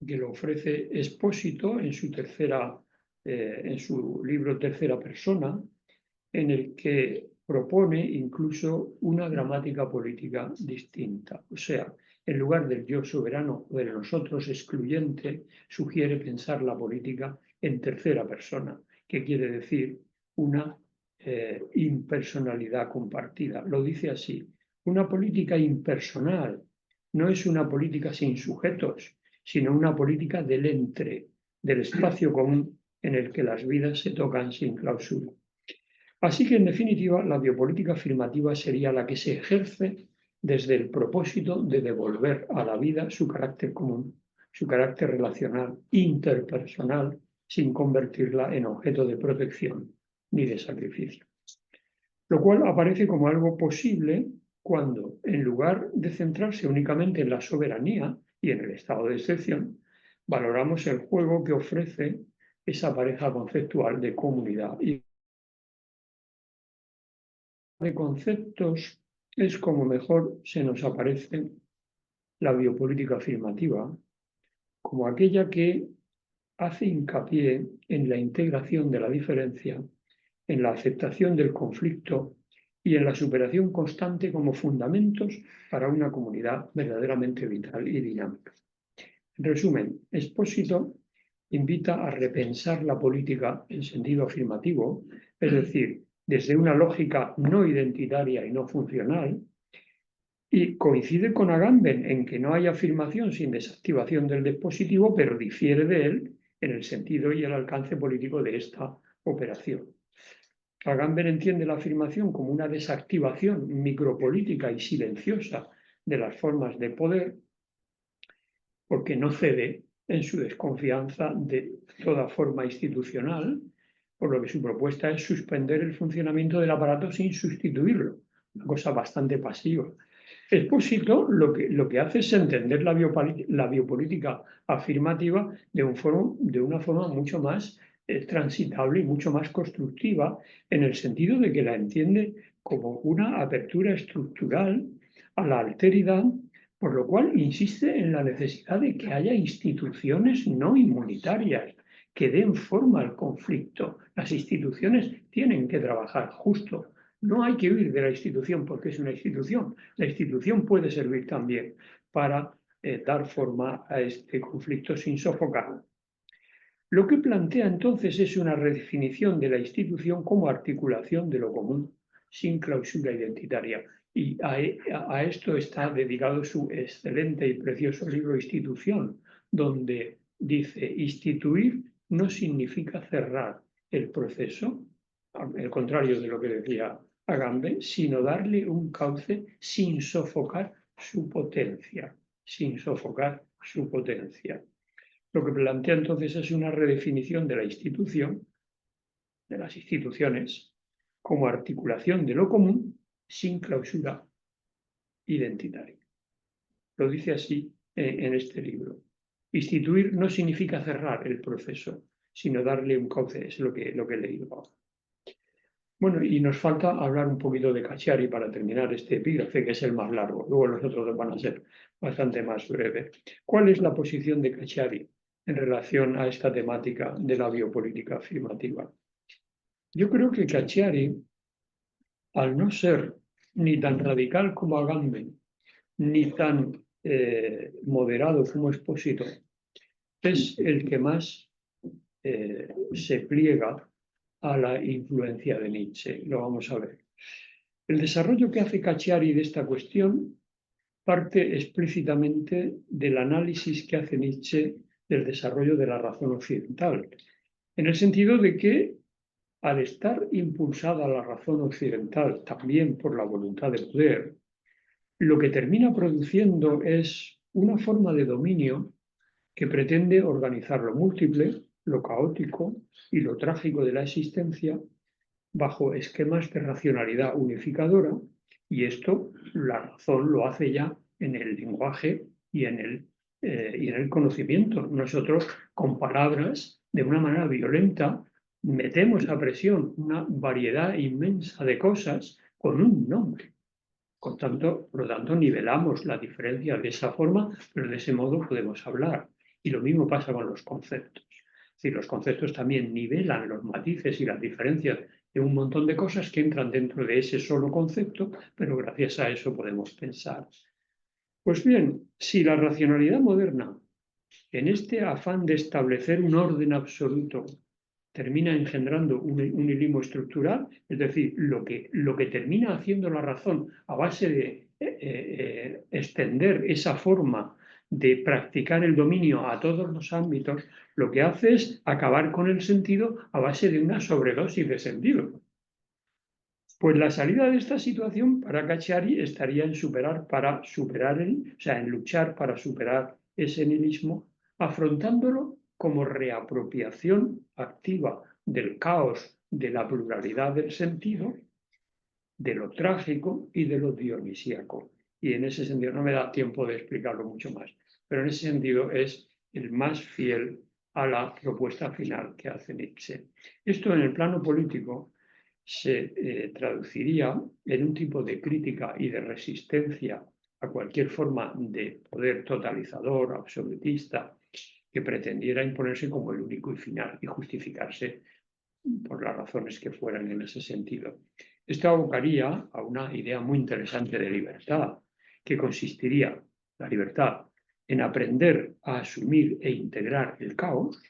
B: que lo ofrece Expósito en su libro Tercera Persona, en el que propone incluso una gramática política distinta. O sea, en lugar del yo soberano o del nosotros excluyente, sugiere pensar la política en tercera persona, que quiere decir una impersonalidad compartida. Lo dice así: una política impersonal no es una política sin sujetos, sino una política del entre, del espacio común en el que las vidas se tocan sin clausura. Así que, en definitiva, la biopolítica afirmativa sería la que se ejerce desde el propósito de devolver a la vida su carácter común, su carácter relacional, interpersonal, sin convertirla en objeto de protección ni de sacrificio. Lo cual aparece como algo posible cuando, en lugar de centrarse únicamente en la soberanía y en el estado de excepción, valoramos el juego que ofrece esa pareja conceptual de comunidad y de conceptos. Es como mejor se nos aparece la biopolítica afirmativa, como aquella que hace hincapié en la integración de la diferencia, en la aceptación del conflicto y en la superación constante como fundamentos para una comunidad verdaderamente vital y dinámica. En resumen, Expósito invita a repensar la política en sentido afirmativo, es decir, desde una lógica no identitaria y no funcional, y coincide con Agamben en que no hay afirmación sin desactivación del dispositivo, pero difiere de él en el sentido y el alcance político de esta operación. Agamben entiende la afirmación como una desactivación micropolítica y silenciosa de las formas de poder, porque no cede en su desconfianza de toda forma institucional, por lo que su propuesta es suspender el funcionamiento del aparato sin sustituirlo, una cosa bastante pasiva. Expósito lo que hace es entender la biopolítica afirmativa de una forma mucho más transitable y mucho más constructiva, en el sentido de que la entiende como una apertura estructural a la alteridad, por lo cual insiste en la necesidad de que haya instituciones no inmunitarias que den forma al conflicto. Las instituciones tienen que trabajar justo. No hay que huir de la institución porque es una institución. La institución puede servir también para dar forma a este conflicto sin sofocarlo. Lo que plantea entonces es una redefinición de la institución como articulación de lo común, sin clausura identitaria. Y a esto está dedicado su excelente y precioso libro Institución, donde dice: instituir no significa cerrar el proceso, al contrario de lo que decía Agamben, sino darle un cauce sin sofocar su potencia, sin sofocar su potencia. Lo que plantea entonces es una redefinición de la institución, de las instituciones, como articulación de lo común sin clausura identitaria. Lo dice así en este libro. Instituir no significa cerrar el proceso, sino darle un cauce, es lo que he leído ahora. Bueno, y nos falta hablar un poquito de Cacciari para terminar este epígrafe, que es el más largo. Luego los otros van a ser bastante más breves. ¿Cuál es la posición de Cacciari en relación a esta temática de la biopolítica afirmativa? Yo creo que Cacciari, al no ser ni tan radical como Agamben, ni tan moderado como Expósito, es el que más se pliega a la influencia de Nietzsche. Lo vamos a ver. El desarrollo que hace Cacciari de esta cuestión parte explícitamente del análisis que hace Nietzsche del desarrollo de la razón occidental, en el sentido de que, al estar impulsada la razón occidental también por la voluntad de poder, lo que termina produciendo es una forma de dominio que pretende organizar lo múltiple, lo caótico y lo trágico de la existencia bajo esquemas de racionalidad unificadora, y esto la razón lo hace ya en el lenguaje y en el conocimiento. Nosotros, con palabras, de una manera violenta, metemos a presión una variedad inmensa de cosas con un nombre. Por lo tanto, nivelamos la diferencia de esa forma, pero de ese modo podemos hablar. Y lo mismo pasa con los conceptos. Es decir, los conceptos también nivelan los matices y las diferencias de un montón de cosas que entran dentro de ese solo concepto, pero gracias a eso podemos pensar. Pues bien, si la racionalidad moderna, en este afán de establecer un orden absoluto, termina engendrando un hilismo estructural, es decir, lo que termina haciendo la razón a base de extender esa forma de practicar el dominio a todos los ámbitos, lo que hace es acabar con el sentido a base de una sobredosis de sentido. Pues la salida de esta situación para Cacciari estaría en en luchar para superar ese nihilismo, afrontándolo como reapropiación activa del caos, de la pluralidad del sentido, de lo trágico y de lo dionisíaco. Y en ese sentido, no me da tiempo de explicarlo mucho más, pero en ese sentido es el más fiel a la propuesta final que hace Nietzsche. Esto en el plano político se traduciría en un tipo de crítica y de resistencia a cualquier forma de poder totalizador, absolutista, que pretendiera imponerse como el único y final y justificarse por las razones que fueran en ese sentido. Esto abocaría a una idea muy interesante de libertad, que consistiría, la libertad, en aprender a asumir e integrar el caos,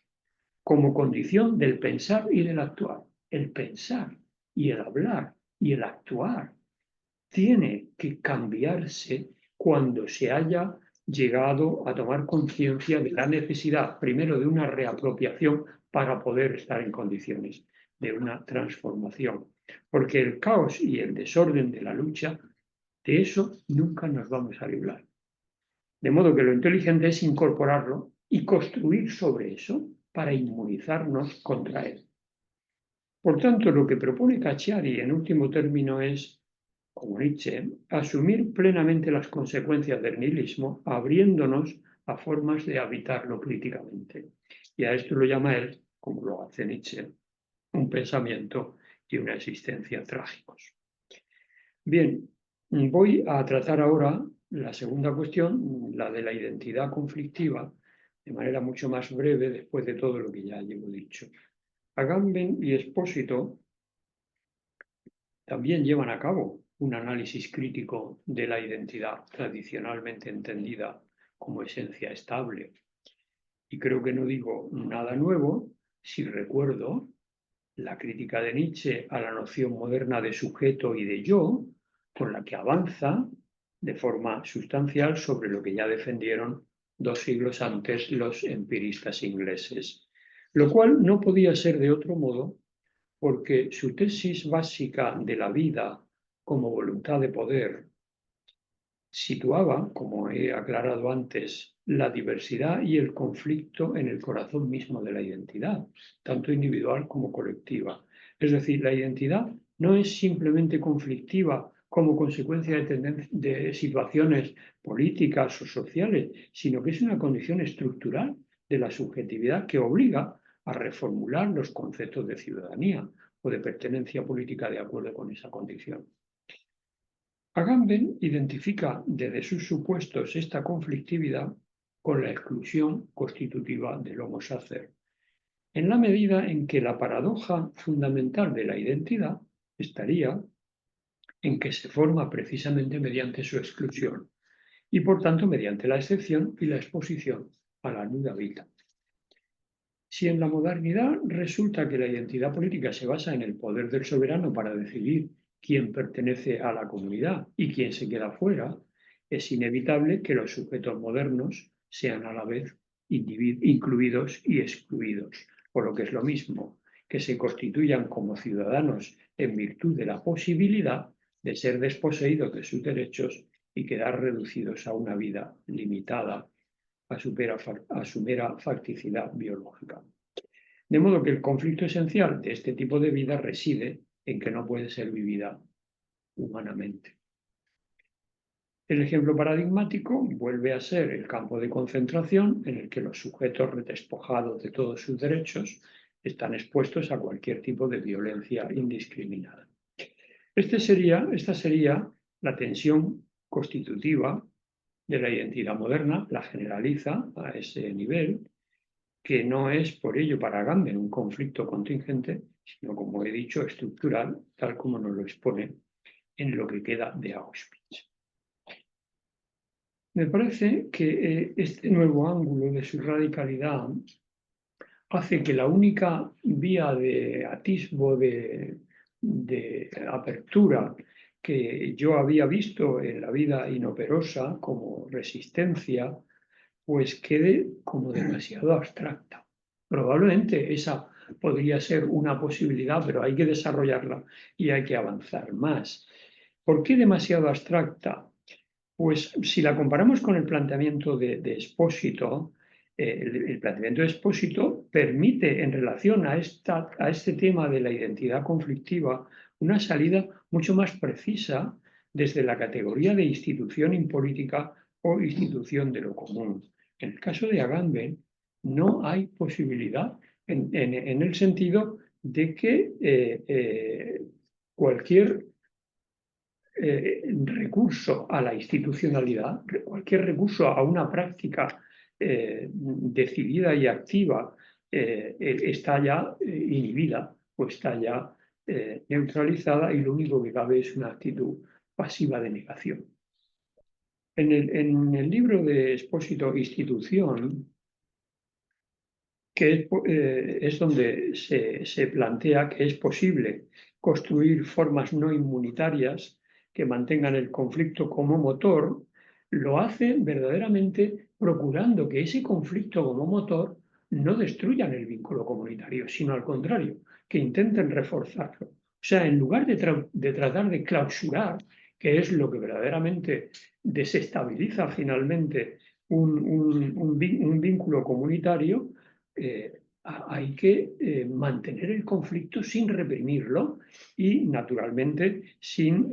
B: como condición del pensar y del actuar. El pensar y el hablar y el actuar tiene que cambiarse cuando se haya llegado a tomar conciencia de la necesidad, primero, de una reapropiación para poder estar en condiciones de una transformación. Porque el caos y el desorden de la lucha, de eso nunca nos vamos a librar. De modo que lo inteligente es incorporarlo y construir sobre eso para inmunizarnos contra él. Por tanto, lo que propone Cacciari en último término es, como Nietzsche, asumir plenamente las consecuencias del nihilismo, abriéndonos a formas de habitarlo críticamente. Y a esto lo llama él, como lo hace Nietzsche, un pensamiento y una existencia trágicos. Bien, voy a tratar ahora la segunda cuestión, la de la identidad conflictiva, de manera mucho más breve después de todo lo que ya llevo dicho. Agamben y Espósito también llevan a cabo un análisis crítico de la identidad tradicionalmente entendida como esencia estable. Y creo que no digo nada nuevo si recuerdo la crítica de Nietzsche a la noción moderna de sujeto y de yo, con la que avanza de forma sustancial sobre lo que ya defendieron 2 siglos antes los empiristas ingleses. Lo cual no podía ser de otro modo porque su tesis básica de la vida como voluntad de poder situaba, como he aclarado antes, la diversidad y el conflicto en el corazón mismo de la identidad, tanto individual como colectiva. Es decir, la identidad no es simplemente conflictiva como consecuencia de situaciones políticas o sociales, sino que es una condición estructural de la subjetividad que obliga a reformular los conceptos de ciudadanía o de pertenencia política de acuerdo con esa condición. Agamben identifica desde sus supuestos esta conflictividad con la exclusión constitutiva del Homo sacer, en la medida en que la paradoja fundamental de la identidad estaría en que se forma precisamente mediante su exclusión y por tanto mediante la excepción y la exposición a la nuda vida. Si en la modernidad resulta que la identidad política se basa en el poder del soberano para decidir quién pertenece a la comunidad y quién se queda fuera, es inevitable que los sujetos modernos sean a la vez incluidos y excluidos, por lo que es lo mismo, que se constituyan como ciudadanos en virtud de la posibilidad de ser desposeídos de sus derechos y quedar reducidos a una vida limitada a su mera facticidad biológica. De modo que el conflicto esencial de este tipo de vida reside en que no puede ser vivida humanamente. El ejemplo paradigmático vuelve a ser el campo de concentración en el que los sujetos despojados de todos sus derechos están expuestos a cualquier tipo de violencia indiscriminada. Esta sería la tensión constitutiva de la identidad moderna, la generaliza a ese nivel, que no es por ello para Agamben un conflicto contingente, sino, como he dicho, estructural, tal como nos lo expone en lo que queda de Auschwitz. Me parece que este nuevo ángulo de su radicalidad hace que la única vía de atisbo de apertura que yo había visto en la vida inoperosa como resistencia, pues quede como demasiado abstracta. Probablemente esa podría ser una posibilidad, pero hay que desarrollarla y hay que avanzar más. ¿Por qué demasiado abstracta? Pues si la comparamos con el planteamiento de Espósito, el planteamiento de Espósito permite en relación a este tema de la identidad conflictiva una salida mucho más precisa desde la categoría de institución impolítica o institución de lo común. En el caso de Agamben no hay posibilidad en el sentido de que cualquier recurso a la institucionalidad, cualquier recurso a una práctica decidida y activa está ya inhibida o está ya neutralizada y lo único que cabe es una actitud pasiva de negación. En el libro de Espósito Institución, que es donde se plantea que es posible construir formas no inmunitarias que mantengan el conflicto como motor, lo hace verdaderamente procurando que ese conflicto como motor no destruyan el vínculo comunitario, sino al contrario, que intenten reforzarlo. O sea, en lugar de tratar de clausurar, que es lo que verdaderamente desestabiliza finalmente un vínculo comunitario, hay que mantener el conflicto sin reprimirlo y, naturalmente, sin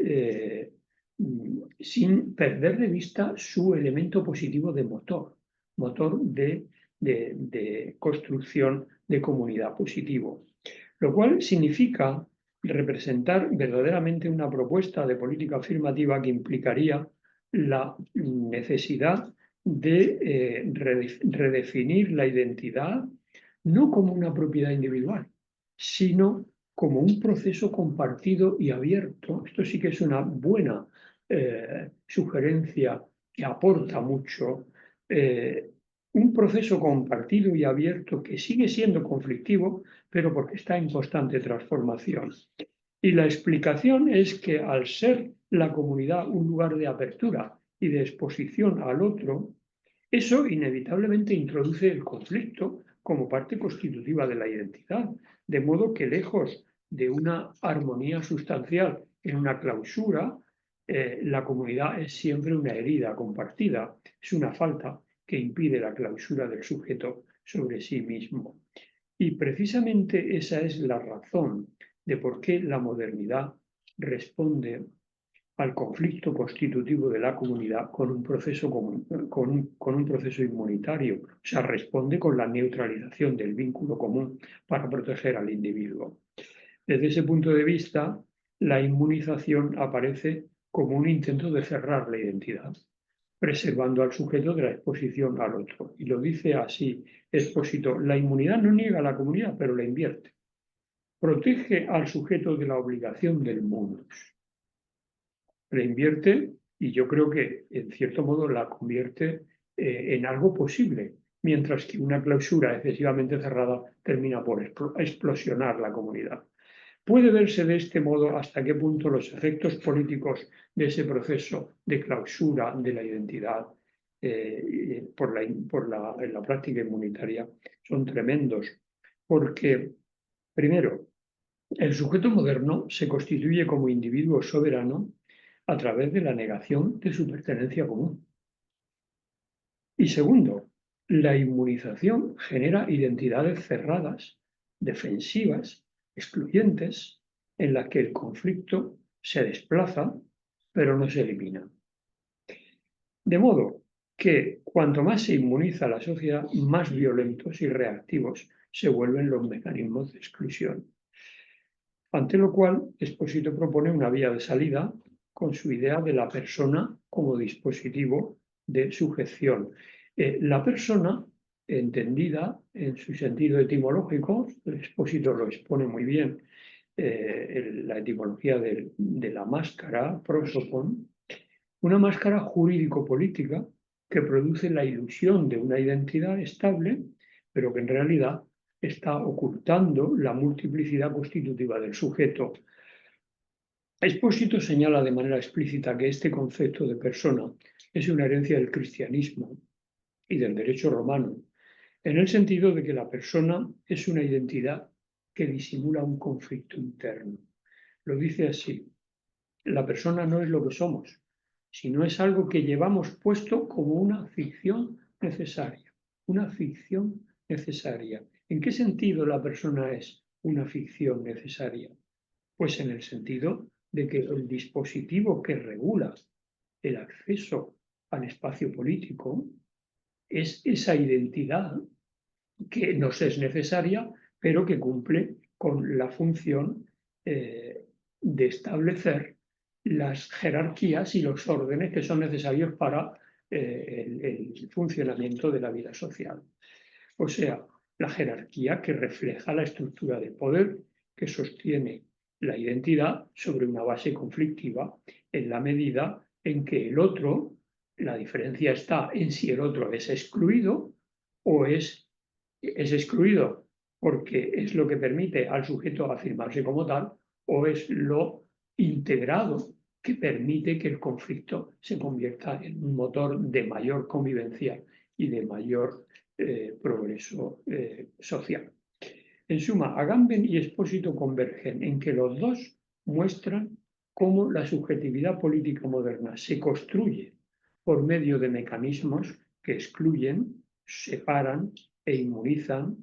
B: perder de vista su elemento positivo de motor de construcción de comunidad positivo. Lo cual significa representar verdaderamente una propuesta de política afirmativa que implicaría la necesidad de redefinir la identidad no como una propiedad individual, sino como un proceso compartido y abierto. Esto sí que es una buena sugerencia que aporta mucho. Un proceso compartido y abierto que sigue siendo conflictivo, pero porque está en constante transformación. Y la explicación es que al ser la comunidad un lugar de apertura y de exposición al otro, eso inevitablemente introduce el conflicto como parte constitutiva de la identidad, de modo que lejos de una armonía sustancial en una clausura, la comunidad es siempre una herida compartida, es una falta que impide la clausura del sujeto sobre sí mismo. Y precisamente esa es la razón de por qué la modernidad responde al conflicto constitutivo de la comunidad con un proceso, con un proceso inmunitario. O sea, responde con la neutralización del vínculo común para proteger al individuo. Desde ese punto de vista, la inmunización aparece como un intento de cerrar la identidad, preservando al sujeto de la exposición al otro. Y lo dice así Expósito: la inmunidad no niega a la comunidad, pero la invierte. Protege al sujeto de la obligación del munus. La invierte, y yo creo que en cierto modo la convierte en algo posible, mientras que una clausura excesivamente cerrada termina por explosionar la comunidad. Puede verse de este modo hasta qué punto los efectos políticos de ese proceso de clausura de la identidad en la práctica inmunitaria son tremendos, porque, primero, el sujeto moderno se constituye como individuo soberano a través de la negación de su pertenencia común. Y segundo, la inmunización genera identidades cerradas, defensivas, excluyentes, en las que el conflicto se desplaza, pero no se elimina. De modo que cuanto más se inmuniza la sociedad, más violentos y reactivos se vuelven los mecanismos de exclusión. Ante lo cual, Expósito propone una vía de salida con su idea de la persona como dispositivo de sujeción. La persona, entendida en su sentido etimológico, Expósito lo expone muy bien, la etimología de la máscara, prosopon, una máscara jurídico-política que produce la ilusión de una identidad estable, pero que en realidad está ocultando la multiplicidad constitutiva del sujeto. Expósito señala de manera explícita que este concepto de persona es una herencia del cristianismo y del derecho romano, en el sentido de que la persona es una identidad que disimula un conflicto interno. Lo dice así: la persona no es lo que somos, sino es algo que llevamos puesto como una ficción necesaria. Una ficción necesaria. ¿En qué sentido la persona es una ficción necesaria? Pues en el sentido de que el dispositivo que regula el acceso al espacio político es esa identidad que nos es necesaria, pero que cumple con la función de establecer las jerarquías y los órdenes que son necesarios para el funcionamiento de la vida social. O sea, la jerarquía que refleja la estructura de poder que sostiene la identidad sobre una base conflictiva, en la medida en que el otro, la diferencia está en si el otro es excluido o es es excluido porque es lo que permite al sujeto afirmarse como tal, o es lo integrado que permite que el conflicto se convierta en un motor de mayor convivencia y de mayor progreso social. En suma, Agamben y Expósito convergen en que los dos muestran cómo la subjetividad política moderna se construye por medio de mecanismos que excluyen, separan e inmunizan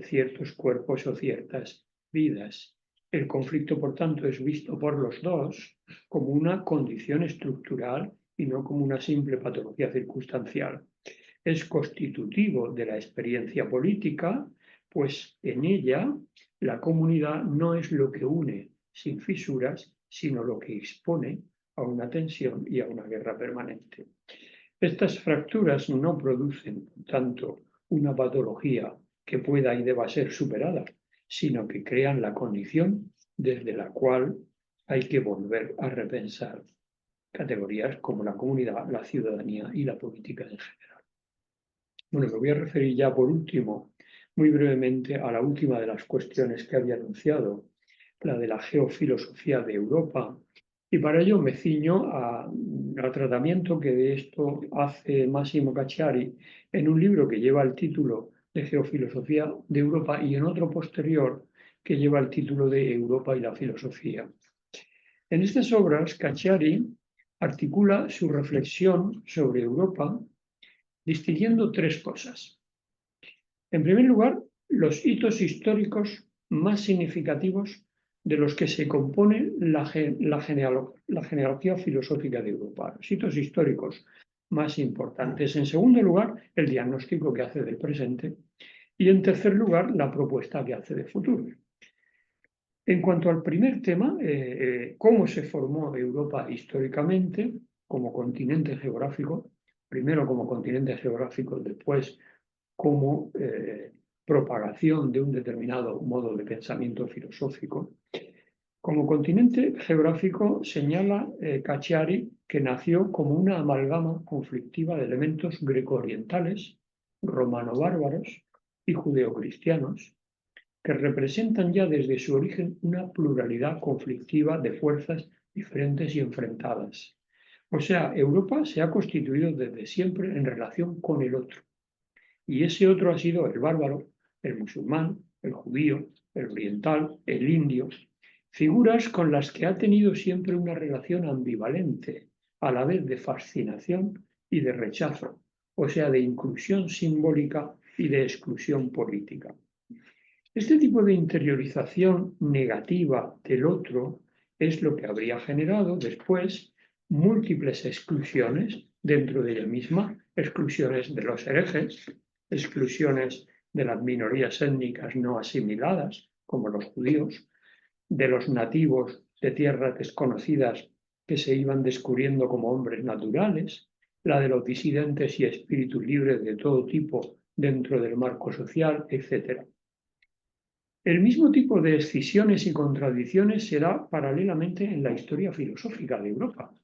B: ciertos cuerpos o ciertas vidas. El conflicto, por tanto, es visto por los dos como una condición estructural y no como una simple patología circunstancial. Es constitutivo de la experiencia política, pues en ella la comunidad no es lo que une sin fisuras, sino lo que expone a una tensión y a una guerra permanente. Estas fracturas no producen, por tanto, una patología que pueda y deba ser superada, sino que crean la condición desde la cual hay que volver a repensar categorías como la comunidad, la ciudadanía y la política en general. Bueno, me voy a referir ya por último, muy brevemente, a la última de las cuestiones que había anunciado, la de la geofilosofía de Europa, y para ello me ciño al tratamiento que de esto hace Massimo Cacciari en un libro que lleva el título de Geofilosofía de Europa y en otro posterior que lleva el título de Europa y la filosofía. En estas obras, Cacciari articula su reflexión sobre Europa distinguiendo tres cosas. En primer lugar, los hitos históricos más significativos de los que se compone la genealogía filosófica de Europa, los hitos históricos más importantes. En segundo lugar, el diagnóstico que hace del presente. Y en tercer lugar, la propuesta que hace de futuro. En cuanto al primer tema, cómo se formó Europa históricamente como continente geográfico, primero como continente geográfico, después como propagación de un determinado modo de pensamiento filosófico. Como continente geográfico señala Cacciari que nació como una amalgama conflictiva de elementos greco-orientales, romano-bárbaros y judeocristianos, que representan ya desde su origen una pluralidad conflictiva de fuerzas diferentes y enfrentadas. O sea, Europa se ha constituido desde siempre en relación con el otro. Y ese otro ha sido el bárbaro, el musulmán, el judío, el oriental, el indio, figuras con las que ha tenido siempre una relación ambivalente, a la vez de fascinación y de rechazo, o sea, de inclusión simbólica y de exclusión política. Este tipo de interiorización negativa del otro es lo que habría generado después múltiples exclusiones dentro de ella misma, exclusiones de los herejes, exclusiones de las minorías étnicas no asimiladas, como los judíos, de los nativos de tierras desconocidas que se iban descubriendo como hombres naturales, la de los disidentes y espíritus libres de todo tipo dentro del marco social, etc. El mismo tipo de escisiones y contradicciones se da paralelamente en la historia filosófica de Europa,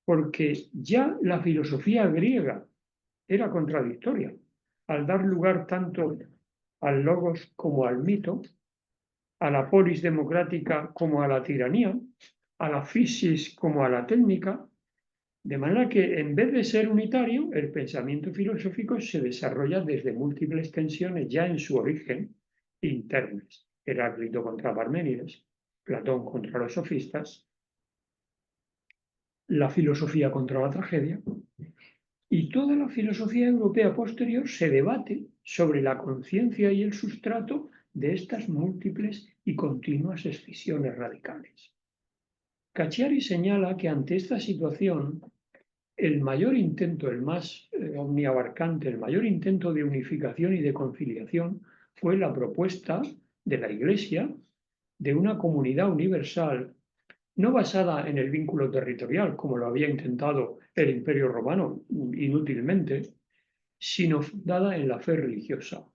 B: porque ya la filosofía griega era contradictoria, al dar lugar tanto al logos como al mito, a la polis democrática como a la tiranía, a la physis como a la técnica, de manera que en vez de ser unitario, el pensamiento filosófico se desarrolla desde múltiples tensiones ya en su origen internas. Heráclito contra Parménides, Platón contra los sofistas, la filosofía contra la tragedia, y toda la filosofía europea posterior se debate sobre la conciencia y el sustrato de estas múltiples y continuas escisiones radicales. Cacciari señala que ante esta situación, el mayor intento, el más omniabarcante, el mayor intento de unificación y de conciliación fue la propuesta de la Iglesia de una comunidad universal no basada en el vínculo territorial, como lo había intentado el Imperio Romano inútilmente, sino fundada en la fe religiosa.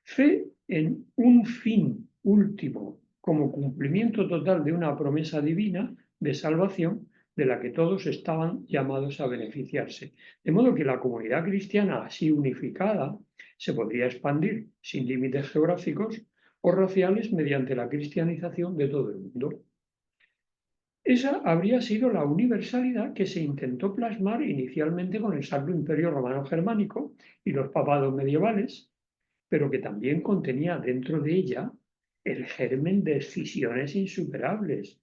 B: Fe en un fin último, como cumplimiento total de una promesa divina de salvación, de la que todos estaban llamados a beneficiarse. De modo que la comunidad cristiana así unificada se podría expandir sin límites geográficos o raciales mediante la cristianización de todo el mundo. Esa habría sido la universalidad que se intentó plasmar inicialmente con el Sacro Imperio Romano Germánico y los papados medievales, pero que también contenía dentro de ella el germen de escisiones insuperables,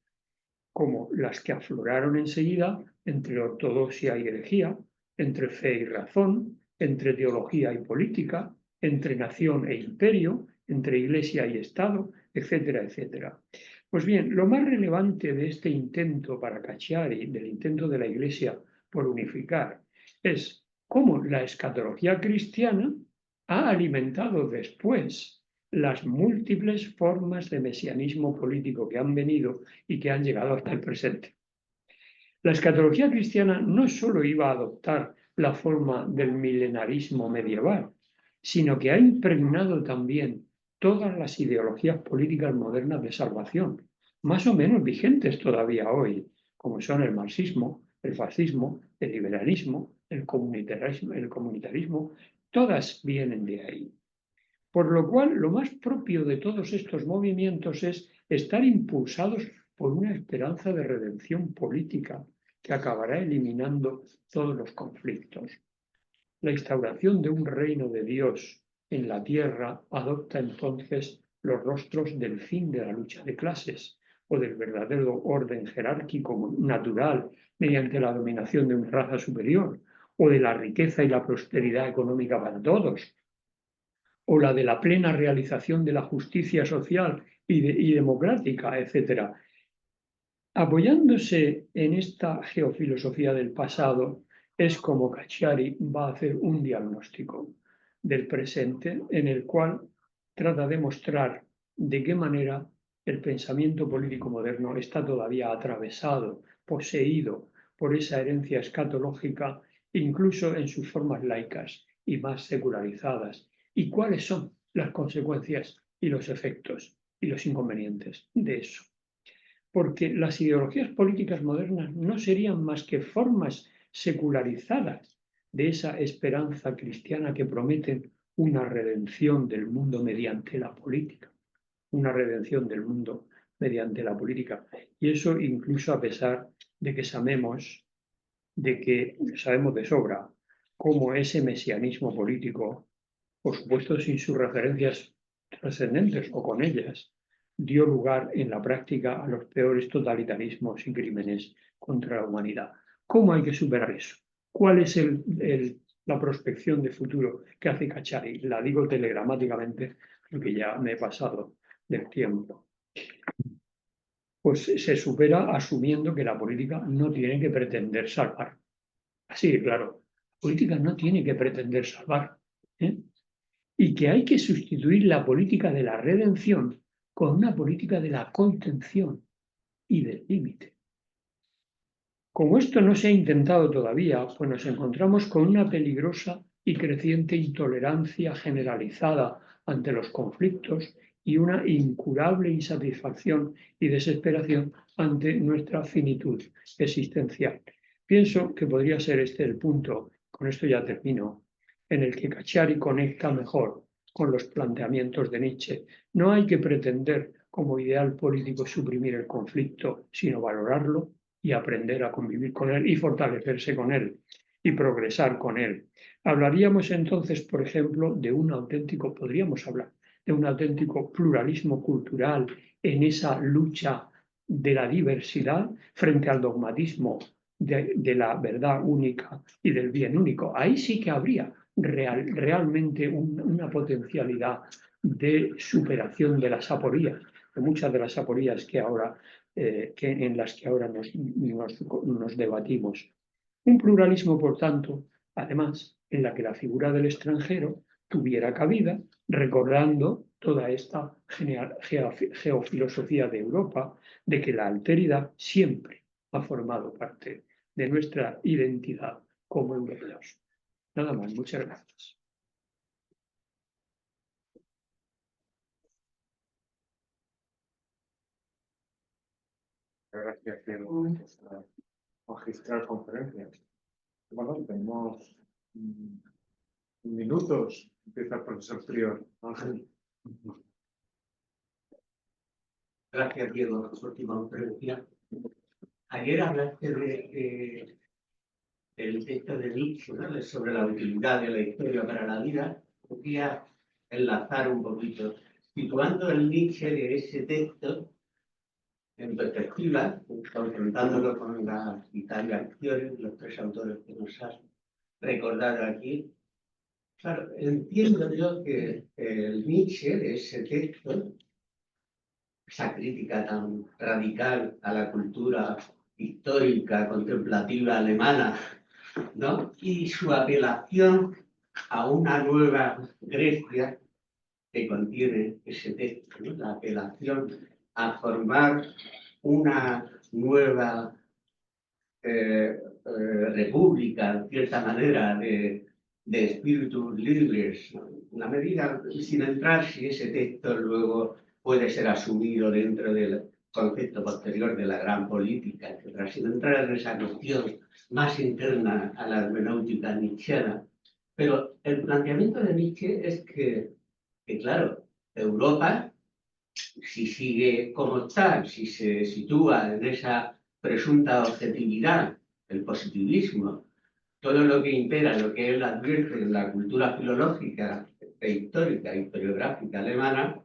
B: como las que afloraron enseguida entre ortodoxia y herejía, entre fe y razón, entre teología y política, entre nación e imperio, entre iglesia y Estado, etcétera, etcétera. Pues bien, lo más relevante de este intento para Cacciari, del intento de la Iglesia por unificar, es cómo la escatología cristiana ha alimentado después las múltiples formas de mesianismo político que han venido y que han llegado hasta el presente. La escatología cristiana no solo iba a adoptar la forma del milenarismo medieval, sino que ha impregnado también todas las ideologías políticas modernas de salvación, más o menos vigentes todavía hoy, como son el marxismo, el fascismo, el liberalismo, el comunitarismo, todas vienen de ahí. Por lo cual, lo más propio de todos estos movimientos es estar impulsados por una esperanza de redención política que acabará eliminando todos los conflictos. La instauración de un reino de Dios en la tierra adopta entonces los rostros del fin de la lucha de clases o del verdadero orden jerárquico natural mediante la dominación de una raza superior, o de la riqueza y la prosperidad económica para todos, o la de la plena realización de la justicia social y democrática, etc. Apoyándose en esta geofilosofía del pasado, es como Cacciari va a hacer un diagnóstico del presente en el cual trata de mostrar de qué manera el pensamiento político moderno está todavía atravesado, poseído por esa herencia escatológica, incluso en sus formas laicas y más secularizadas, y cuáles son las consecuencias y los efectos y los inconvenientes de eso. Porque las ideologías políticas modernas no serían más que formas secularizadas de esa esperanza cristiana que prometen una redención del mundo mediante la política, una redención del mundo mediante la política. Y eso incluso a pesar de que sabemos de sobra cómo ese mesianismo político, por supuesto sin sus referencias trascendentes o con ellas, dio lugar en la práctica a los peores totalitarismos y crímenes contra la humanidad. ¿Cómo hay que superar eso? ¿Cuál es la prospección de futuro que hace Cacciari? La digo telegramáticamente porque ya me he pasado del tiempo. Pues se supera asumiendo que la política no tiene que pretender salvar. Así, claro, la política no tiene que pretender salvar, ¿eh? Y que hay que sustituir la política de la redención con una política de la contención y del límite. Como esto no se ha intentado todavía, pues nos encontramos con una peligrosa y creciente intolerancia generalizada ante los conflictos y una incurable insatisfacción y desesperación ante nuestra finitud existencial. Pienso que podría ser este el punto, con esto ya termino, en el que Cacciari conecta mejor con los planteamientos de Nietzsche. No hay que pretender como ideal político suprimir el conflicto, sino valorarlo y aprender a convivir con él y fortalecerse con él y progresar con él. Hablaríamos entonces, por ejemplo, podríamos hablar de un auténtico pluralismo cultural en esa lucha de la diversidad frente al dogmatismo de la verdad única y del bien único. Ahí sí que habría realmente una potencialidad de superación de las aporías, de muchas de las aporías en las que ahora nos debatimos. Un pluralismo, por tanto, además, en la que la figura del extranjero tuviera cabida, recordando toda esta geofilosofía de Europa, de que la alteridad siempre ha formado parte de nuestra identidad como europeos. Nada más, muchas gracias.
A: Gracias, Diego. magistral conferencia. Bueno, tenemos minutos. Empieza el profesor Prior. Ángel.
C: Gracias, Diego, por su última conferencia. Ayer hablaste del texto de Nietzsche, ¿no? Sobre la utilidad de la historia para la vida. Quería enlazar un poquito, situando el Nietzsche de ese texto en perspectiva, confrontándolo con la Italia Fiore, los tres autores que nos has recordado aquí. Claro, entiendo yo que el Nietzsche de ese texto, esa crítica tan radical a la cultura histórica, contemplativa alemana, ¿no? Y su apelación a una nueva Grecia que contiene ese texto, ¿no? La apelación a formar una nueva república, en cierta manera, de espíritus libres, ¿no? Una medida, sin entrar si ese texto luego puede ser asumido dentro del concepto posterior de la gran política, etc. Sin entrar en esa cuestión más interna a la hermenéutica nietzscheana. Pero el planteamiento de Nietzsche es que claro, Europa, si sigue como está, si se sitúa en esa presunta objetividad, el positivismo, todo lo que impera, lo que él advierte en la cultura filológica e histórica, historiográfica alemana,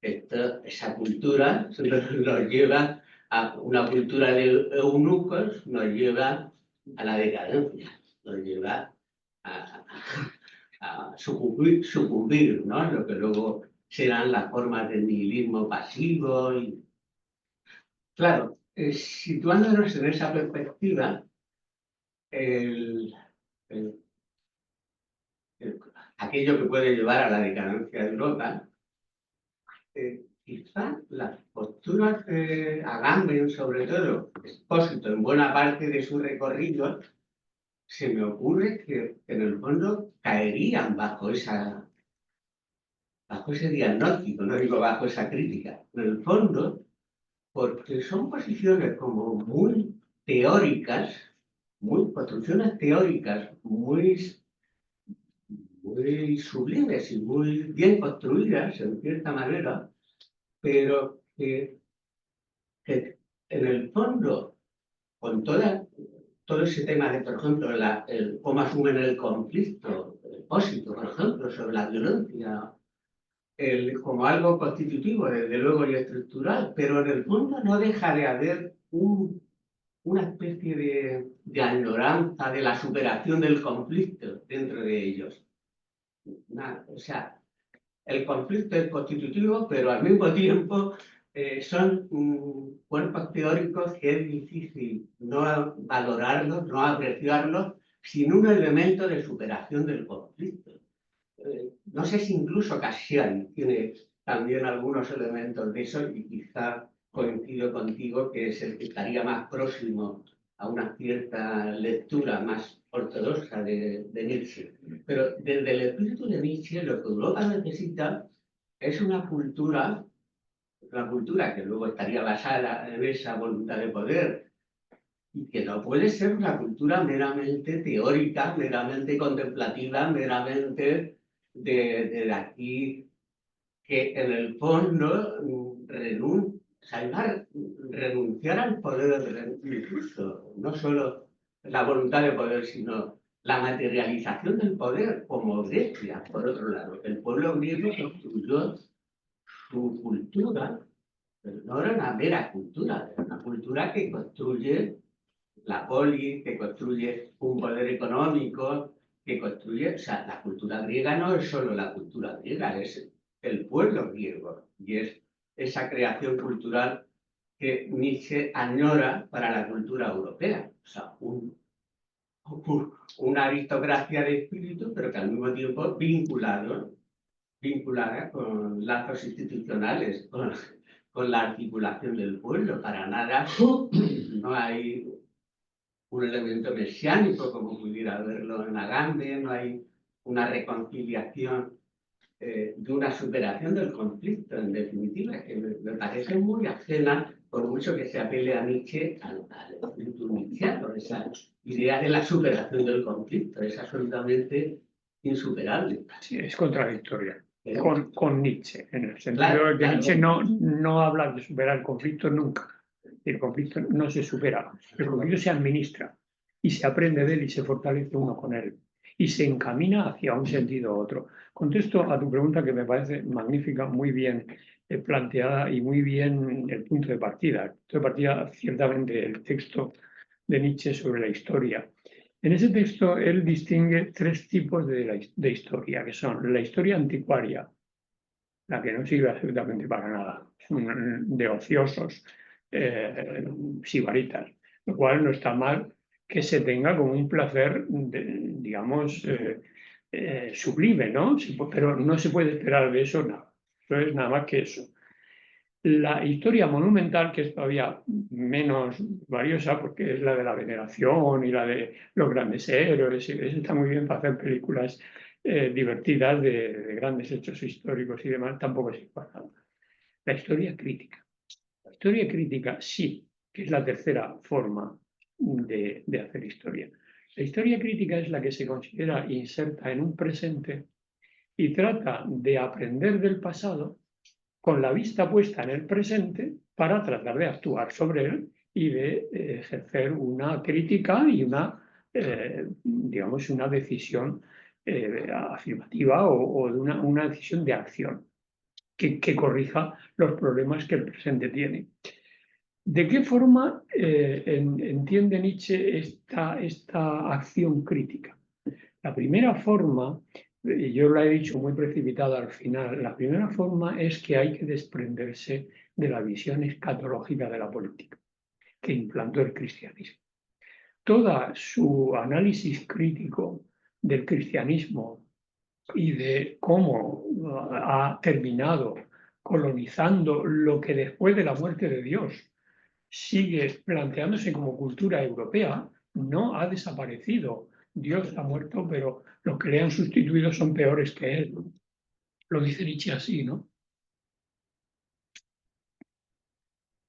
C: esa cultura nos lleva a una cultura de eunucos, nos lleva a la decadencia, nos lleva a sucumbir, ¿no? Lo que luego serán las formas del nihilismo pasivo. Y... Claro, situándonos en esa perspectiva, aquello que puede llevar a la decadencia de Europa, quizá las posturas de Agamben, sobre todo, Expósito, en buena parte de su recorrido, se me ocurre que en el fondo caerían bajo ese diagnóstico, no digo bajo esa crítica, en el fondo, porque son posiciones como muy teóricas, muy construcciones teóricas, muy sublimes y muy bien construidas, en cierta manera, pero que en el fondo, con todo ese tema de, por ejemplo, cómo asumen el conflicto, el Expósito, por ejemplo, sobre la violencia, como algo constitutivo, desde luego, y estructural, pero en el fondo no deja de haber una especie de añoranza de la superación del conflicto dentro de ellos. O sea, el conflicto es constitutivo, pero al mismo tiempo son cuerpos teóricos que es difícil no valorarlos, no apreciarlos, sin un elemento de superación del conflicto. No sé si incluso Cassiani tiene también algunos elementos de eso, y quizá coincido contigo que es el que estaría más próximo a una cierta lectura más ortodoxa de Nietzsche. Pero desde el espíritu de Nietzsche, lo que Europa necesita es una cultura que luego estaría basada en esa voluntad de poder, y que no puede ser una cultura meramente teórica, meramente contemplativa, meramente de aquí, que en el fondo renunciar al poder, incluso, no solo la voluntad de poder, sino la materialización del poder, como Grecia, por otro lado. El pueblo griego construyó su cultura, pero no era una mera cultura, era una cultura que construye la polis, que construye un poder económico, que construye... O sea, la cultura griega no es solo la cultura griega, es el pueblo griego, y es esa creación cultural que Nietzsche añora para la cultura europea. O sea, una aristocracia de espíritu, pero que al mismo tiempo vinculada con lazos institucionales, con la articulación del pueblo. Para nada no hay un elemento mesiánico como pudiera haberlo en Agamben, no hay una reconciliación de una superación del conflicto, en definitiva, que me parece muy ajena por mucho que se apele a Nietzsche, al espíritu nietzscheano, esa idea de la superación del conflicto, es absolutamente insuperable.
B: Sí, es contradictoria
C: Pero,
B: con Nietzsche, en el sentido
C: claro,
B: de que
C: claro.
B: Nietzsche no habla de superar el conflicto nunca. El conflicto no se supera, el conflicto se administra y se aprende de él y se fortalece uno con él y se encamina hacia un sentido u otro. Contesto a tu pregunta, que me parece magnífica, muy bien planteada y muy bien el punto de partida. El punto de partida, ciertamente, el texto de Nietzsche sobre la historia. En ese texto él distingue tres tipos de historia, que son la historia anticuaria, la que no sirve absolutamente para nada, de ociosos, sibaritas, lo cual no está mal que se tenga como un placer, digamos, sublime, ¿no? Pero no se puede esperar de eso nada. Eso es nada más que eso. La historia monumental, que es todavía menos valiosa porque es la de la veneración y la de los grandes héroes, y eso está muy bien para hacer películas divertidas de grandes hechos históricos y demás, tampoco es importante. La historia crítica. La historia crítica sí, que es la tercera forma de hacer historia. La historia crítica es la que se considera inserta en un presente y trata de aprender del pasado con la vista puesta en el presente para tratar de actuar sobre él y de ejercer una crítica y digamos, una decisión afirmativa o de una decisión de acción que corrija los problemas que el presente tiene. ¿De qué forma entiende Nietzsche esta acción crítica? La primera forma, y yo lo he dicho muy precipitada al final, la primera forma es que hay que desprenderse de la visión escatológica de la política que implantó el cristianismo. Todo su análisis crítico del cristianismo y de cómo ha terminado colonizando lo que después de la muerte de Dios sigue planteándose como cultura europea, no ha desaparecido. Dios ha muerto, pero los que le han sustituido son peores que él. Lo dice Nietzsche así, ¿no?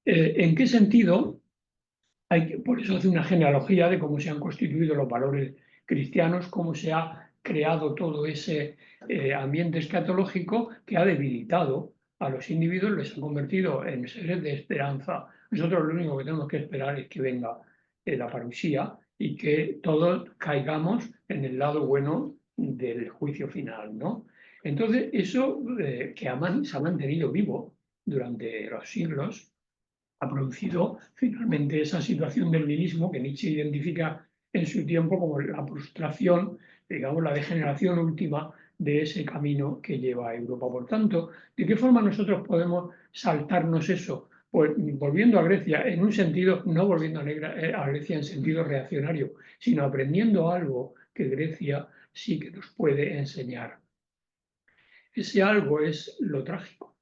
B: ¿En qué sentido? Por eso hace una genealogía de cómo se han constituido los valores cristianos, cómo se ha creado todo ese ambiente escatológico que ha debilitado a los individuos, les ha convertido en seres de esperanza. Nosotros lo único que tenemos que esperar es que venga la parusía y que todos caigamos en el lado bueno del juicio final, ¿no? Entonces, eso se ha mantenido vivo durante los siglos, ha producido finalmente esa situación del nihilismo que Nietzsche identifica en su tiempo como la frustración, digamos, la degeneración última de ese camino que lleva a Europa. Por tanto, ¿de qué forma nosotros podemos saltarnos eso? Pues volviendo a Grecia, en un sentido, no volviendo a Grecia en sentido reaccionario, sino aprendiendo algo que Grecia sí que nos puede enseñar. Ese algo es lo trágico.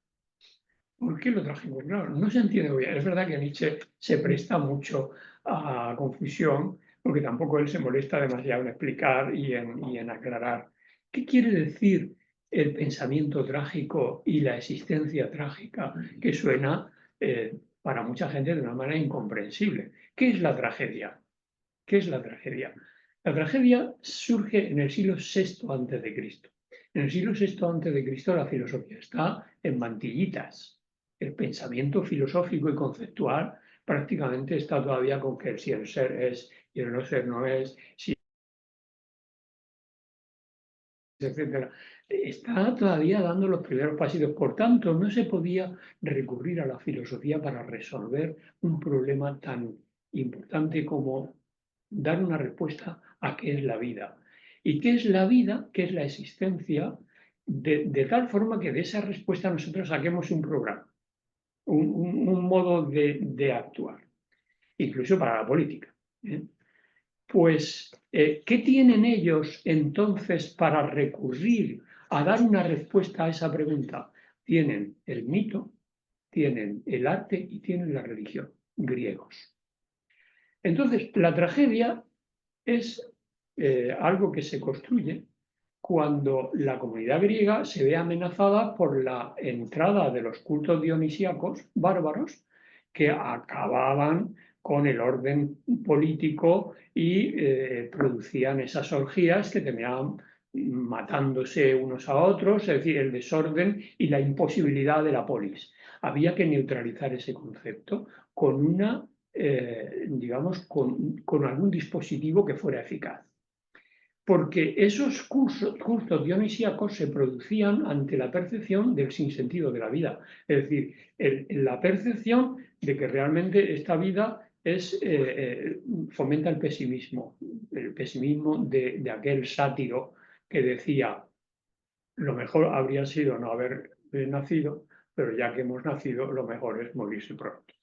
B: ¿Por qué lo trágico? Claro, no se entiende bien. Es verdad que Nietzsche se presta mucho a confusión, porque tampoco él se molesta demasiado en explicar y en aclarar. ¿Qué quiere decir el pensamiento trágico y la existencia trágica? Que suena para mucha gente de una manera incomprensible. ¿Qué es la tragedia? ¿Qué es la tragedia? La tragedia surge en el siglo VI a.C. En el siglo VI a.C. la filosofía está en mantillitas. El pensamiento filosófico y conceptual prácticamente está todavía con que si el ser es y el no ser no es, si etcétera. Está todavía dando los primeros pasitos. Por tanto, no se podía recurrir a la filosofía para resolver un problema tan importante como dar una respuesta a qué es la vida. ¿Y qué es la vida? ¿Qué es la existencia? De tal forma que de esa respuesta nosotros saquemos un programa, un modo de actuar, incluso para la política. Pues, ¿qué tienen ellos entonces para recurrir a dar una respuesta a esa pregunta? Tienen el mito, tienen el arte y tienen la religión, griegos. Entonces, la tragedia es algo que se construye cuando la comunidad griega se ve amenazada por la entrada de los cultos dionisíacos bárbaros que acababan con el orden político y producían esas orgías que terminaban matándose unos a otros, es decir, el desorden y la imposibilidad de la polis. Había que neutralizar ese concepto con una, digamos, con algún dispositivo que fuera eficaz. Porque esos cultos dionisíacos se producían ante la percepción del sinsentido de la vida. Es decir, la percepción de que realmente esta vida fomenta el pesimismo de aquel sátiro que decía, lo mejor habría sido no haber nacido, pero ya que hemos nacido, lo mejor es morirse pronto.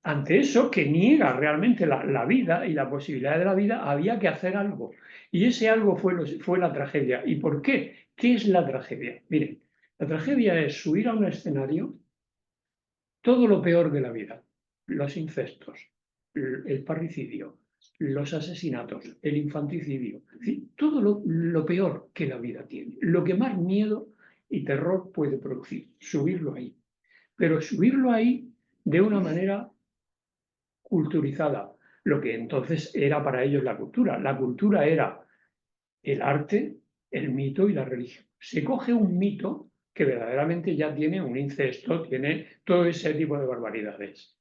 B: Ante eso, que niega realmente la vida y la posibilidad de la vida, había que hacer algo. Y ese algo fue la tragedia. ¿Y por qué? ¿Qué es la tragedia? Miren, la tragedia es subir a un escenario todo lo peor de la vida. Los incestos, el parricidio, los asesinatos, el infanticidio. Es decir, todo lo peor que la vida tiene. Lo que más miedo y terror puede producir. Subirlo ahí. Pero subirlo ahí de una manera culturizada, lo que entonces era para ellos la cultura. La cultura era el arte, el mito y la religión. Se coge un mito que verdaderamente ya tiene un incesto, tiene todo ese tipo de barbaridades.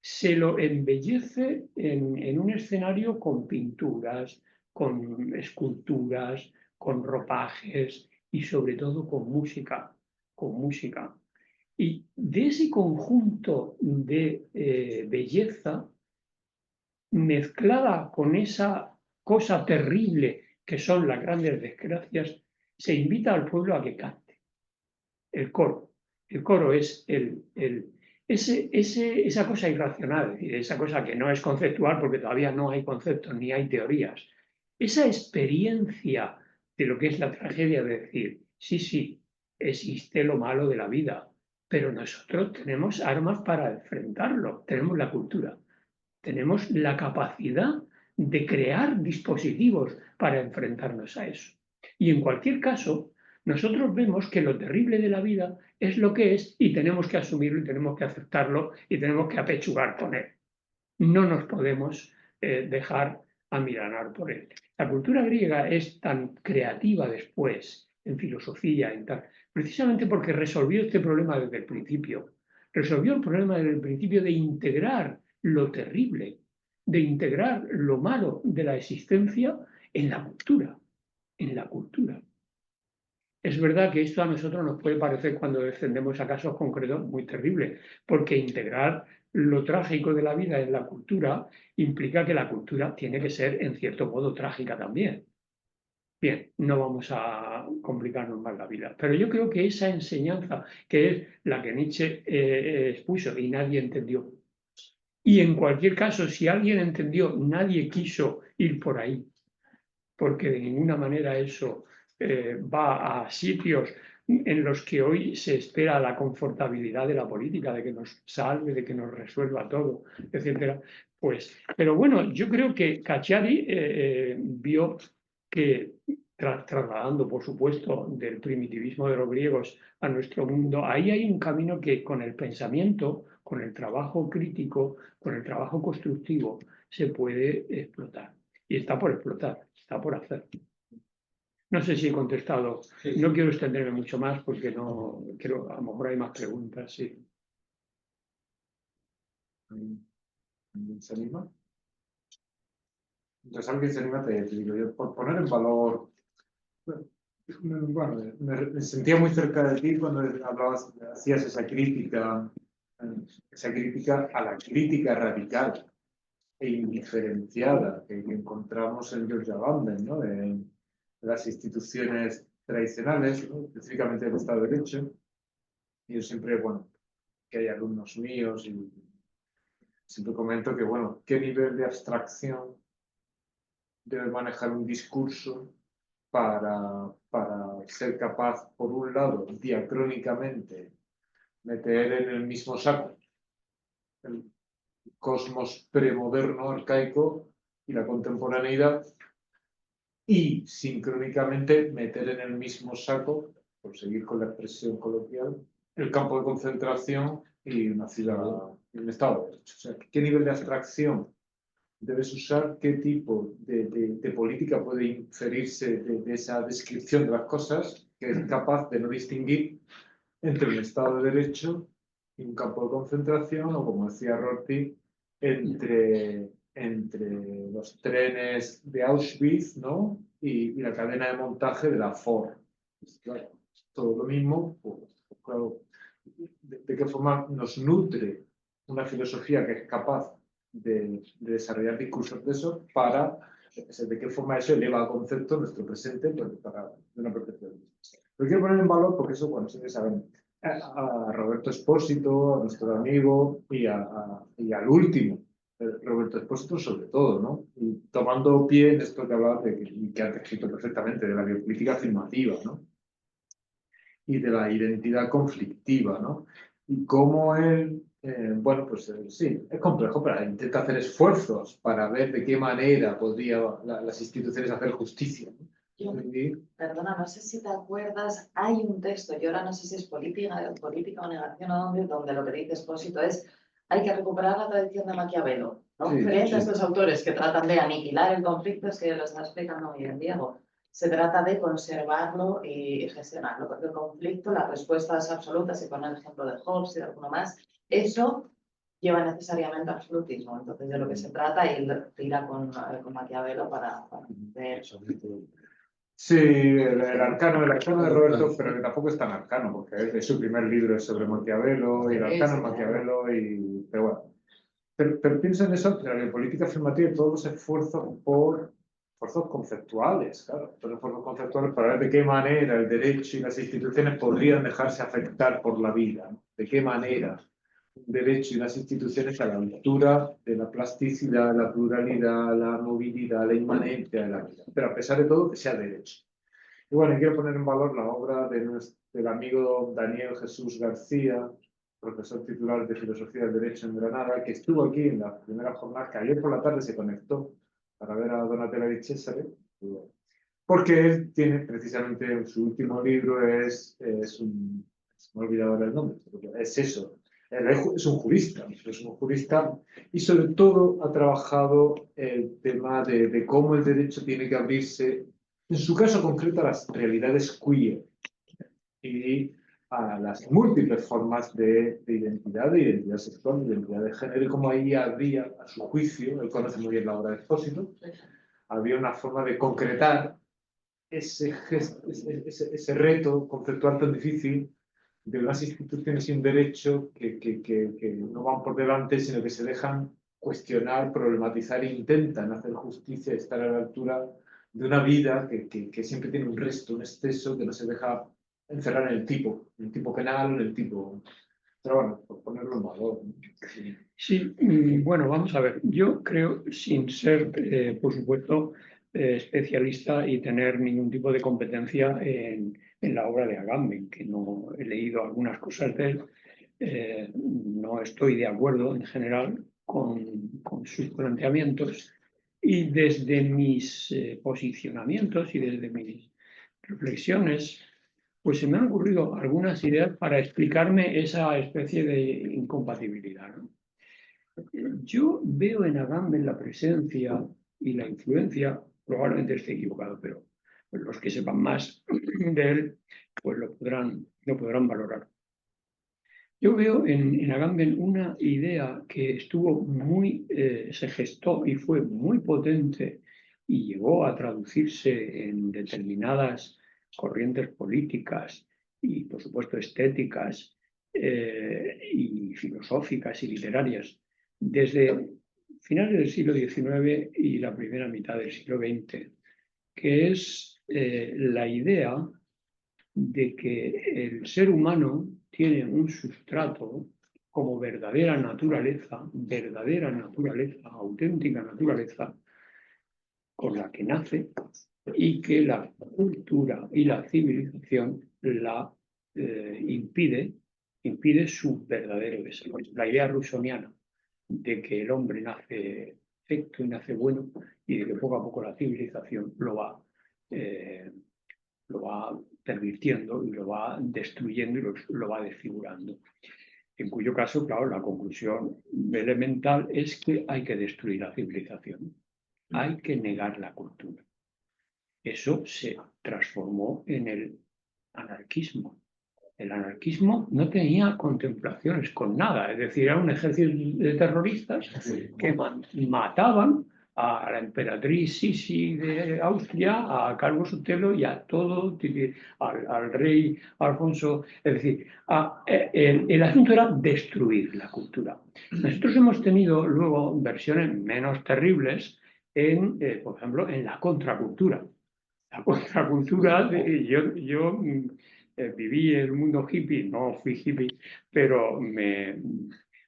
B: Se lo embellece en un escenario con pinturas, con esculturas, con ropajes y sobre todo con música, con música. Y de ese conjunto de belleza mezclada con esa cosa terrible que son las grandes desgracias, se invita al pueblo a que cante. El coro. El coro es esa cosa irracional, esa cosa que no es conceptual porque todavía no hay conceptos ni hay teorías. Esa experiencia de lo que es la tragedia de decir, sí, existe lo malo de la vida, pero nosotros tenemos armas para enfrentarlo, tenemos la cultura. Tenemos la capacidad de crear dispositivos para enfrentarnos a eso. Y en cualquier caso, nosotros vemos que lo terrible de la vida es lo que es y tenemos que asumirlo y tenemos que aceptarlo y tenemos que apechugar con él. No nos podemos dejar amilanar por él. La cultura griega es tan creativa después, en filosofía, en tal, precisamente porque resolvió este problema desde el principio. Resolvió el problema desde el principio de integrar lo terrible, de integrar lo malo de la existencia en la cultura, en la cultura. Es verdad que esto a nosotros nos puede parecer, cuando descendemos a casos concretos, muy terrible, porque integrar lo trágico de la vida en la cultura implica que la cultura tiene que ser, en cierto modo, trágica también. Bien, no vamos a complicarnos más la vida, pero yo creo que esa enseñanza, que es la que Nietzsche expuso y nadie entendió, y en cualquier caso, si alguien entendió, nadie quiso ir por ahí, porque de ninguna manera eso va a sitios en los que hoy se espera la confortabilidad de la política, de que nos salve, de que nos resuelva todo, etcétera. Pues, pero bueno, yo creo que Cacciari vio que, trasladando, por supuesto, del primitivismo de los griegos a nuestro mundo, ahí hay un camino que con el pensamiento, con el trabajo crítico, con el trabajo constructivo, se puede explotar. Y está por explotar, está por hacer. No sé si he contestado.
C: Sí,
B: No
C: sí.
B: quiero extenderme mucho más porque no quiero, a lo mejor hay más preguntas, sí.
A: ¿Alguien se anima? Entonces, alguien se anima, te digo yo, por poner en valor. Bueno, me sentía muy cerca de ti cuando hablabas, hacías esa crítica a la crítica radical e indiferenciada que encontramos en George Agamben, ¿no? En las instituciones tradicionales, ¿no? Específicamente el Estado de Derecho. Y yo siempre, bueno, que hay alumnos míos y siempre comento que, bueno, qué nivel de abstracción debe manejar un discurso para ser capaz, por un lado, diacrónicamente, meter en el mismo saco el cosmos premoderno, arcaico y la contemporaneidad, y sincrónicamente meter en el mismo saco, por seguir con la expresión coloquial, el campo de concentración y una ciudad en un Estado de Derecho. O sea, ¿qué nivel de abstracción debes usar? ¿Qué tipo de política puede inferirse de esa descripción de las cosas que es capaz de no distinguir entre un Estado de Derecho y un campo de concentración, o como decía Rorty, entre los trenes de Auschwitz, ¿no? y la cadena de montaje de la Ford? Pues, claro, todo lo mismo, pues, claro, de qué forma nos nutre una filosofía que es capaz de desarrollar discursos de eso para de qué forma eso eleva a concepto nuestro presente, pues, para de una perspectiva. Lo quiero poner en valor porque eso, bueno, ustedes saben, a Roberto Espósito, a nuestro amigo, y al último, Roberto Espósito sobre todo, ¿no? Y tomando pie en esto que hablaba que ha descrito perfectamente, de la biopolítica afirmativa, ¿no? Y de la identidad conflictiva, ¿no? Y cómo él, bueno, pues sí, es complejo, pero intenta hacer esfuerzos para ver de qué manera podrían las instituciones hacer justicia, ¿no?
D: Perdona, no sé si te acuerdas, hay un texto, yo ahora no sé si es política o negación o donde lo que dice Espósito es hay que recuperar la tradición de Maquiavelo, ¿no?
A: Sí,
D: Frente a
A: sí.
D: estos autores que tratan de aniquilar el conflicto, es que lo está explicando muy bien Diego, se trata de conservarlo y gestionarlo, porque el conflicto, las respuestas absolutas, y pone el ejemplo de Hobbes y de alguno más, eso lleva necesariamente a absolutismo. Entonces, de lo que se trata, y él tira con Maquiavelo para ver eso.
A: Sí, el arcano de Roberto, pero que tampoco es tan arcano, porque es su primer libro es sobre Maquiavelo, y el arcano es Maquiavelo, pero bueno. Pero piensa en eso, en la política afirmativa y todos los esfuerzos conceptuales, claro, todos los esfuerzos conceptuales para ver de qué manera el derecho y las instituciones podrían dejarse afectar por la vida, ¿no? De qué manera un derecho y las instituciones a la altura de la plasticidad, la pluralidad, la movilidad, la inmanencia de la vida, pero a pesar de todo que sea derecho. Y bueno, quiero poner en valor la obra del amigo Daniel Jesús García, profesor titular de Filosofía del Derecho en Granada, que estuvo aquí en la primera jornada, que ayer por la tarde se conectó para ver a Donatella Di Cesare, porque él tiene precisamente su último libro, se me ha olvidado ahora el nombre, es eso, es un jurista y sobre todo ha trabajado el tema de cómo el derecho tiene que abrirse, en su caso concreto, a las realidades queer y a las múltiples formas de identidad sexual, de identidad de género, y cómo ahí habría, a su juicio, él conoce muy bien la obra de Espósito, había una forma de concretar ese reto conceptual tan difícil de unas instituciones y un derecho que no van por delante, sino que se dejan cuestionar, problematizar e intentan hacer justicia y estar a la altura de una vida que siempre tiene un resto, un exceso, que no se deja encerrar en el tipo penal, en el tipo... Pero bueno, por ponerlo en valor.
B: Sí, bueno, vamos a ver. Yo creo, sin ser, por supuesto, especialista y tener ningún tipo de competencia en la obra de Agamben, que no he leído algunas cosas de él, no estoy de acuerdo en general con sus planteamientos, y desde mis posicionamientos y desde mis reflexiones, pues se me han ocurrido algunas ideas para explicarme esa especie de incompatibilidad, ¿no? Yo veo en Agamben la presencia y la influencia, probablemente esté equivocado, pero los que sepan más de él, pues lo podrán valorar. Yo veo en Agamben una idea que se gestó y fue muy potente y llegó a traducirse en determinadas corrientes políticas y, por supuesto, estéticas y filosóficas y literarias desde finales del siglo XIX y la primera mitad del siglo XX, que es la idea de que el ser humano tiene un sustrato como verdadera naturaleza, auténtica naturaleza, con la que nace, y que la cultura y la civilización la impide su verdadero desarrollo. La idea rusoniana de que el hombre nace perfecto y nace bueno, y de que poco a poco la civilización lo va pervirtiendo y lo va destruyendo y lo va desfigurando. En cuyo caso, claro, la conclusión elemental es que hay que destruir la civilización, hay que negar la cultura. Eso se transformó en el anarquismo. El anarquismo no tenía contemplaciones con nada, es decir, era un ejército de terroristas que mataban a la emperatriz Sisi de Austria, a Carlos Sotelo y a todo, al rey Alfonso. Es decir, el asunto era destruir la cultura. Nosotros hemos tenido luego versiones menos terribles, por ejemplo, en la contracultura. La contracultura, yo viví en el mundo hippie, no fui hippie, pero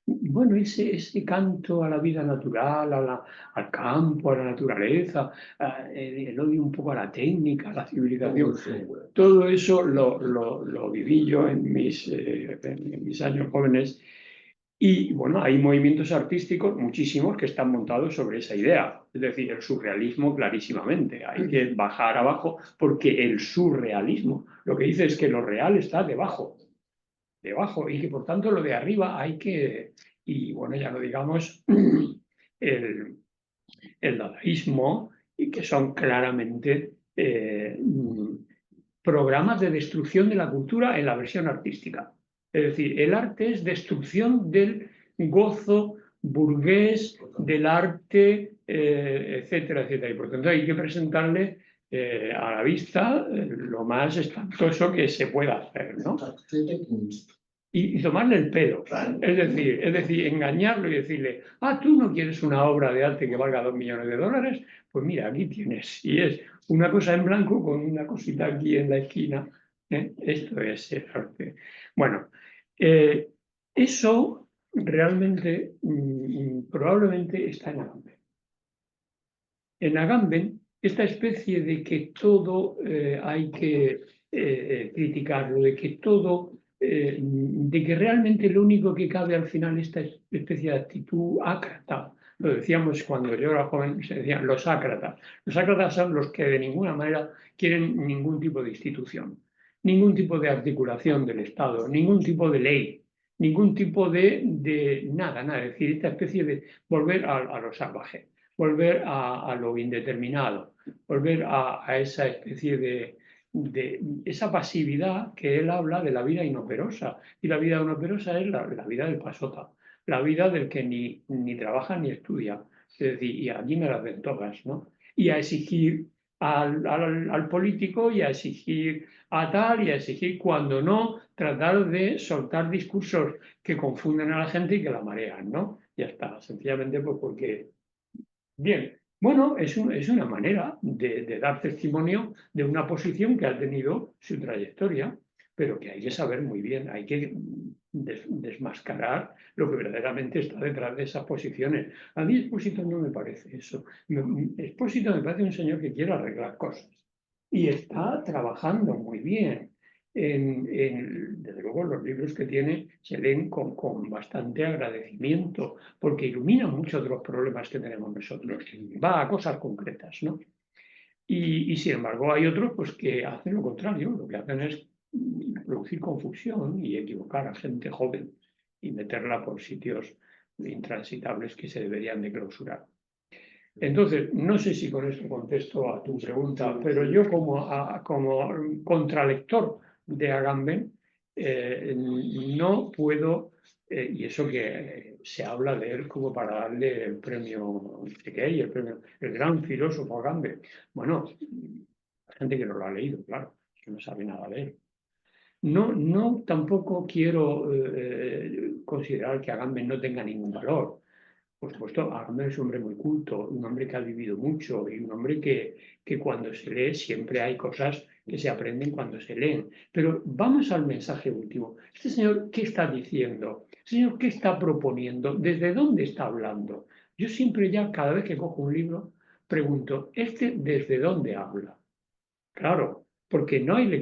B: bueno, ese canto a la vida natural, al campo, a la naturaleza, el odio un poco a la técnica, a la civilización, todo eso lo viví yo en mis años jóvenes. Y bueno, hay movimientos artísticos, muchísimos, que están montados sobre esa idea. Es decir, el surrealismo clarísimamente. Hay que bajar abajo porque el surrealismo lo que dice es que lo real está debajo, y que por tanto lo de arriba hay que... Y bueno, ya no digamos el dadaísmo, y que son claramente programas de destrucción de la cultura en la versión artística. Es decir, el arte es destrucción del gozo burgués, del arte, etcétera, etcétera. Y por tanto hay que presentarle a la vista lo más espantoso que se pueda hacer, ¿no? Y tomarle el pelo. Es decir, engañarlo y decirle, tú no quieres una obra de arte que valga 2 millones de dólares, pues mira, aquí tienes. Y es una cosa en blanco con una cosita aquí en la esquina. Esto es el arte. Bueno, eso realmente probablemente está en Agamben. En Agamben, esta especie de que todo hay que criticarlo, de que todo, de que realmente lo único que cabe al final esta especie de actitud ácrata. Lo decíamos cuando yo era joven, se decían los ácratas. Los ácratas son los que de ninguna manera quieren ningún tipo de institución, ningún tipo de articulación del Estado, ningún tipo de ley, ningún tipo de nada, nada. Es decir, esta especie de volver a lo salvaje, volver a lo indeterminado, volver a esa especie de esa pasividad que él habla de la vida inoperosa. Y la vida inoperosa es la vida del pasota, la vida del que ni trabaja ni estudia. Es decir, y allí me las ven todas, ¿no? Y a exigir al político y a exigir a tal y a exigir cuando no, tratar de soltar discursos que confunden a la gente y que la marean, ¿no? Ya está, sencillamente pues porque... Bien, bueno, es una manera de dar testimonio de una posición que ha tenido su trayectoria, pero que hay que saber muy bien, hay que desmascarar lo que verdaderamente está detrás de esas posiciones. A mí Expósito no me parece eso. Expósito me parece un señor que quiere arreglar cosas y está trabajando muy bien. Desde luego los libros que tiene se leen con bastante agradecimiento porque iluminan muchos de los problemas que tenemos nosotros. Va a cosas concretas, ¿no? Y sin embargo hay otros pues, que hacen lo contrario, lo que hacen es producir confusión y equivocar a gente joven y meterla por sitios intransitables que se deberían de clausurar. Entonces, no sé si con esto contesto a tu pregunta, pero yo como contralector de Agamben no puedo, y eso que se habla de él como para darle el premio Tekei, el gran filósofo Agamben. Bueno, hay gente que no lo ha leído, claro, que no sabe nada de él. No tampoco quiero considerar que Agamben no tenga ningún valor. Por supuesto, Agamben es un hombre muy culto, un hombre que ha vivido mucho y un hombre que cuando se lee siempre hay cosas que se aprenden cuando se leen. Pero vamos al mensaje último. Este señor, ¿qué está diciendo? Este señor, ¿qué está proponiendo? ¿Desde dónde está hablando? Yo siempre ya, cada vez que cojo un libro, pregunto, ¿desde dónde habla? Claro, porque no hay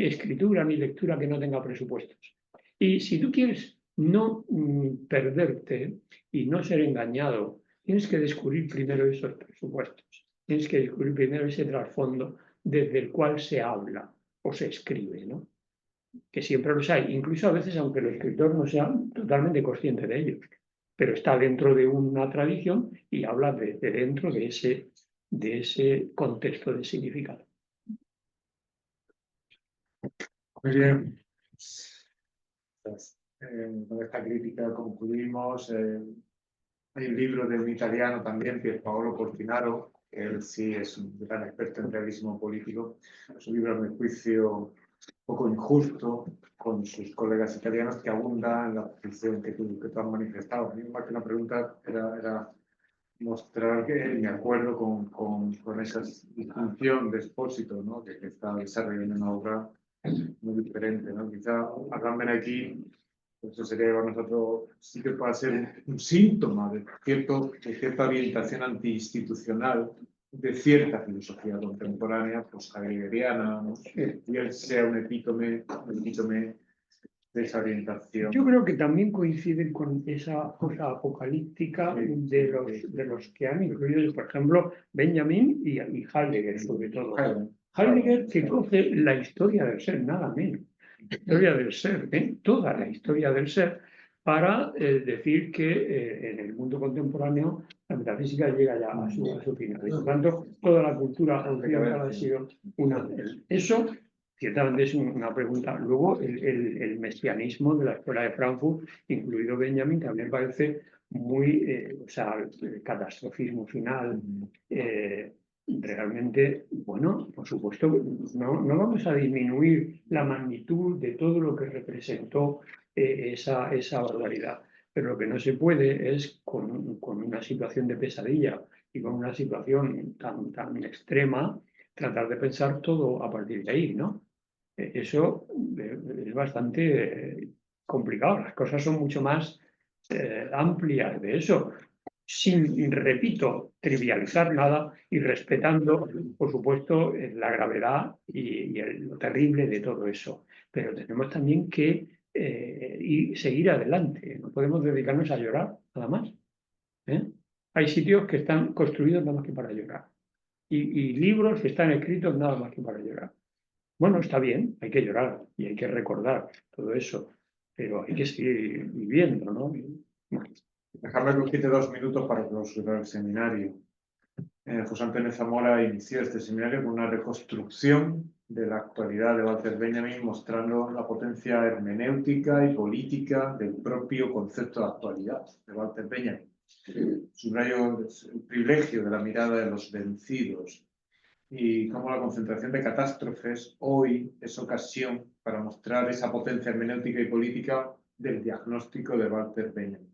B: escritura ni lectura que no tenga presupuestos. Y si tú quieres no perderte y no ser engañado, tienes que descubrir primero esos presupuestos. Tienes que descubrir primero ese trasfondo desde el cual se habla o se escribe, ¿no? que siempre los hay, incluso a veces aunque el escritor no sea totalmente consciente de ellos, pero está dentro de una tradición y habla de dentro de ese contexto de significado.
A: Muy bien. Pues, con esta crítica concluimos. Hay un libro de un italiano también, que es Paolo Portinaro, que él sí es un gran experto en realismo político. Es un libro, a mi juicio, un poco injusto con sus colegas italianos, que abunda en la posición que tú has manifestado. A mí más que una pregunta era mostrar que me acuerdo con esa distinción de Espósito, ¿no? que está desarrollando una obra muy diferente, ¿no? Quizá Agamben aquí, eso sería para nosotros, sí que puede ser un síntoma de cierta orientación antiinstitucional de cierta filosofía contemporánea, pues heideggeriana, ¿no? Y él sea un epítome de esa orientación.
B: Yo creo que también coinciden con esa cosa apocalíptica de los que han incluido, por ejemplo, Benjamin y Heidegger, sobre todo. Heidegger, que coge la historia del ser, nada menos. La historia del ser, toda la historia del ser, para decir que en el mundo contemporáneo la metafísica llega ya a su final. Y por tanto, toda la cultura occidental ha sido una. Eso ciertamente es una pregunta. Luego, el mesianismo de la escuela de Frankfurt, incluido Benjamin, también parece muy, el catastrofismo final. Realmente, bueno, por supuesto, no vamos a disminuir la magnitud de todo lo que representó esa barbaridad. Pero lo que no se puede es, con una situación de pesadilla y con una situación tan extrema, tratar de pensar todo a partir de ahí, ¿no? Eso es bastante complicado. Las cosas son mucho más amplias de eso, sin, repito, trivializar nada y respetando, por supuesto, la gravedad y lo terrible de todo eso. Pero tenemos también que seguir adelante. No podemos dedicarnos a llorar, nada más. Hay sitios que están construidos nada más que para llorar. Y libros que están escritos nada más que para llorar. Bueno, está bien, hay que llorar y hay que recordar todo eso, pero hay que seguir viviendo, ¿no?
A: Dejarme que os quite 2 minutos para clausurar el seminario. José Antonio Zamora inició este seminario con una reconstrucción de la actualidad de Walter Benjamin, mostrando la potencia hermenéutica y política del propio concepto de actualidad de Walter Benjamin. Subrayo el privilegio de la mirada de los vencidos y cómo la concentración de catástrofes hoy es ocasión para mostrar esa potencia hermenéutica y política del diagnóstico de Walter Benjamin.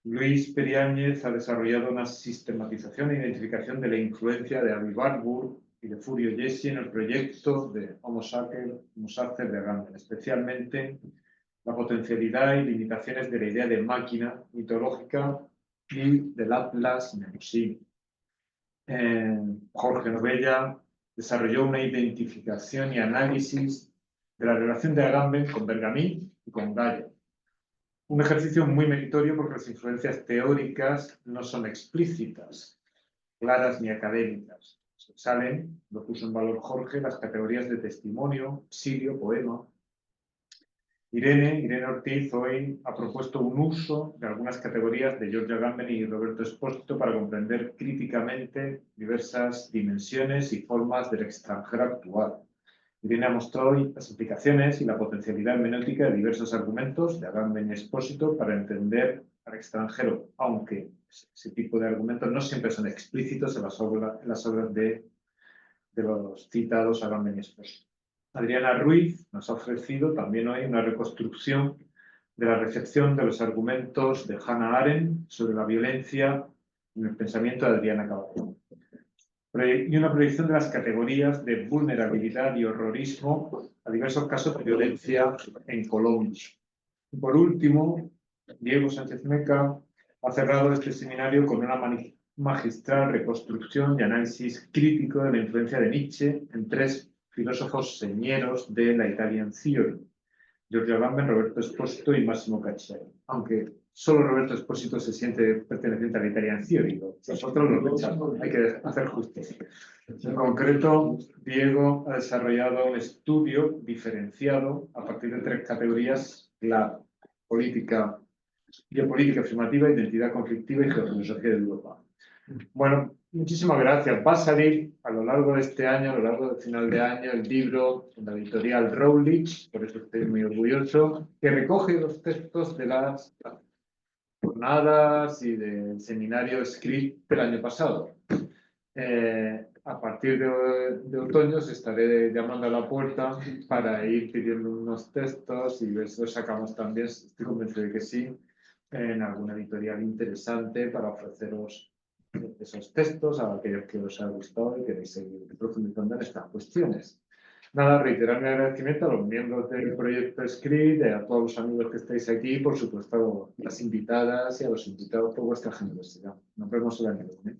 A: Luis Periáñez ha desarrollado una sistematización e identificación de la influencia de Avi Warburg y de Furio Jessi en el proyecto de Homo sacer de Agamben, especialmente la potencialidad y limitaciones de la idea de máquina mitológica y del Atlas Nemosin. Jorge Novella desarrolló una identificación y análisis de la relación de Agamben con Bergamin y con Gaia. Un ejercicio muy meritorio porque las influencias teóricas no son explícitas, claras ni académicas. Salen, lo puso en valor Jorge, las categorías de testimonio, psilio, poema. Irene Ortiz hoy ha propuesto un uso de algunas categorías de Giorgio Agamben y Roberto Espósito para comprender críticamente diversas dimensiones y formas del extranjero actual. Irene ha mostrado hoy las implicaciones y la potencialidad hermenéutica de diversos argumentos de Agamben y Espósito para entender al extranjero, aunque ese tipo de argumentos no siempre son explícitos en las obras de los citados Agamben y Espósito. Adriana Ruiz nos ha ofrecido también hoy una reconstrucción de la recepción de los argumentos de Hannah Arendt sobre la violencia en el pensamiento de Adriana Caballero. Y una proyección de las categorías de vulnerabilidad y horrorismo a diversos casos de violencia en Colombia. Y por último, Diego Sánchez Meca ha cerrado este seminario con una magistral reconstrucción y análisis crítico de la influencia de Nietzsche en 3 filósofos señeros de la Italian Theory, Giorgio Agamben, Roberto Espósito y Massimo Cacciari. Aunque solo Roberto Espósito se siente perteneciente a la Italian Theory. Nosotros lo pensamos, hay que hacer justicia. En concreto, Diego ha desarrollado un estudio diferenciado a partir de 3 categorías clave: política, geopolítica afirmativa, identidad conflictiva y geofilosofía de Europa. Bueno, muchísimas gracias. Va a salir a lo largo de este año, a lo largo del final de año, el libro en la editorial Routledge, por eso estoy muy orgulloso, que recoge los textos de las jornadas y del seminario Script del año pasado. A partir de otoño os estaré llamando a la puerta para ir pidiendo unos textos y ver si los sacamos también, estoy convencido de que sí, en alguna editorial interesante para ofreceros esos textos a aquellos que os ha gustado y queréis seguir profundizando en estas cuestiones. Nada, reiterar mi agradecimiento a los miembros del proyecto Script, a todos los amigos que estáis aquí y, por supuesto, a las invitadas y a los invitados por vuestra generosidad. Nos vemos el año que viene.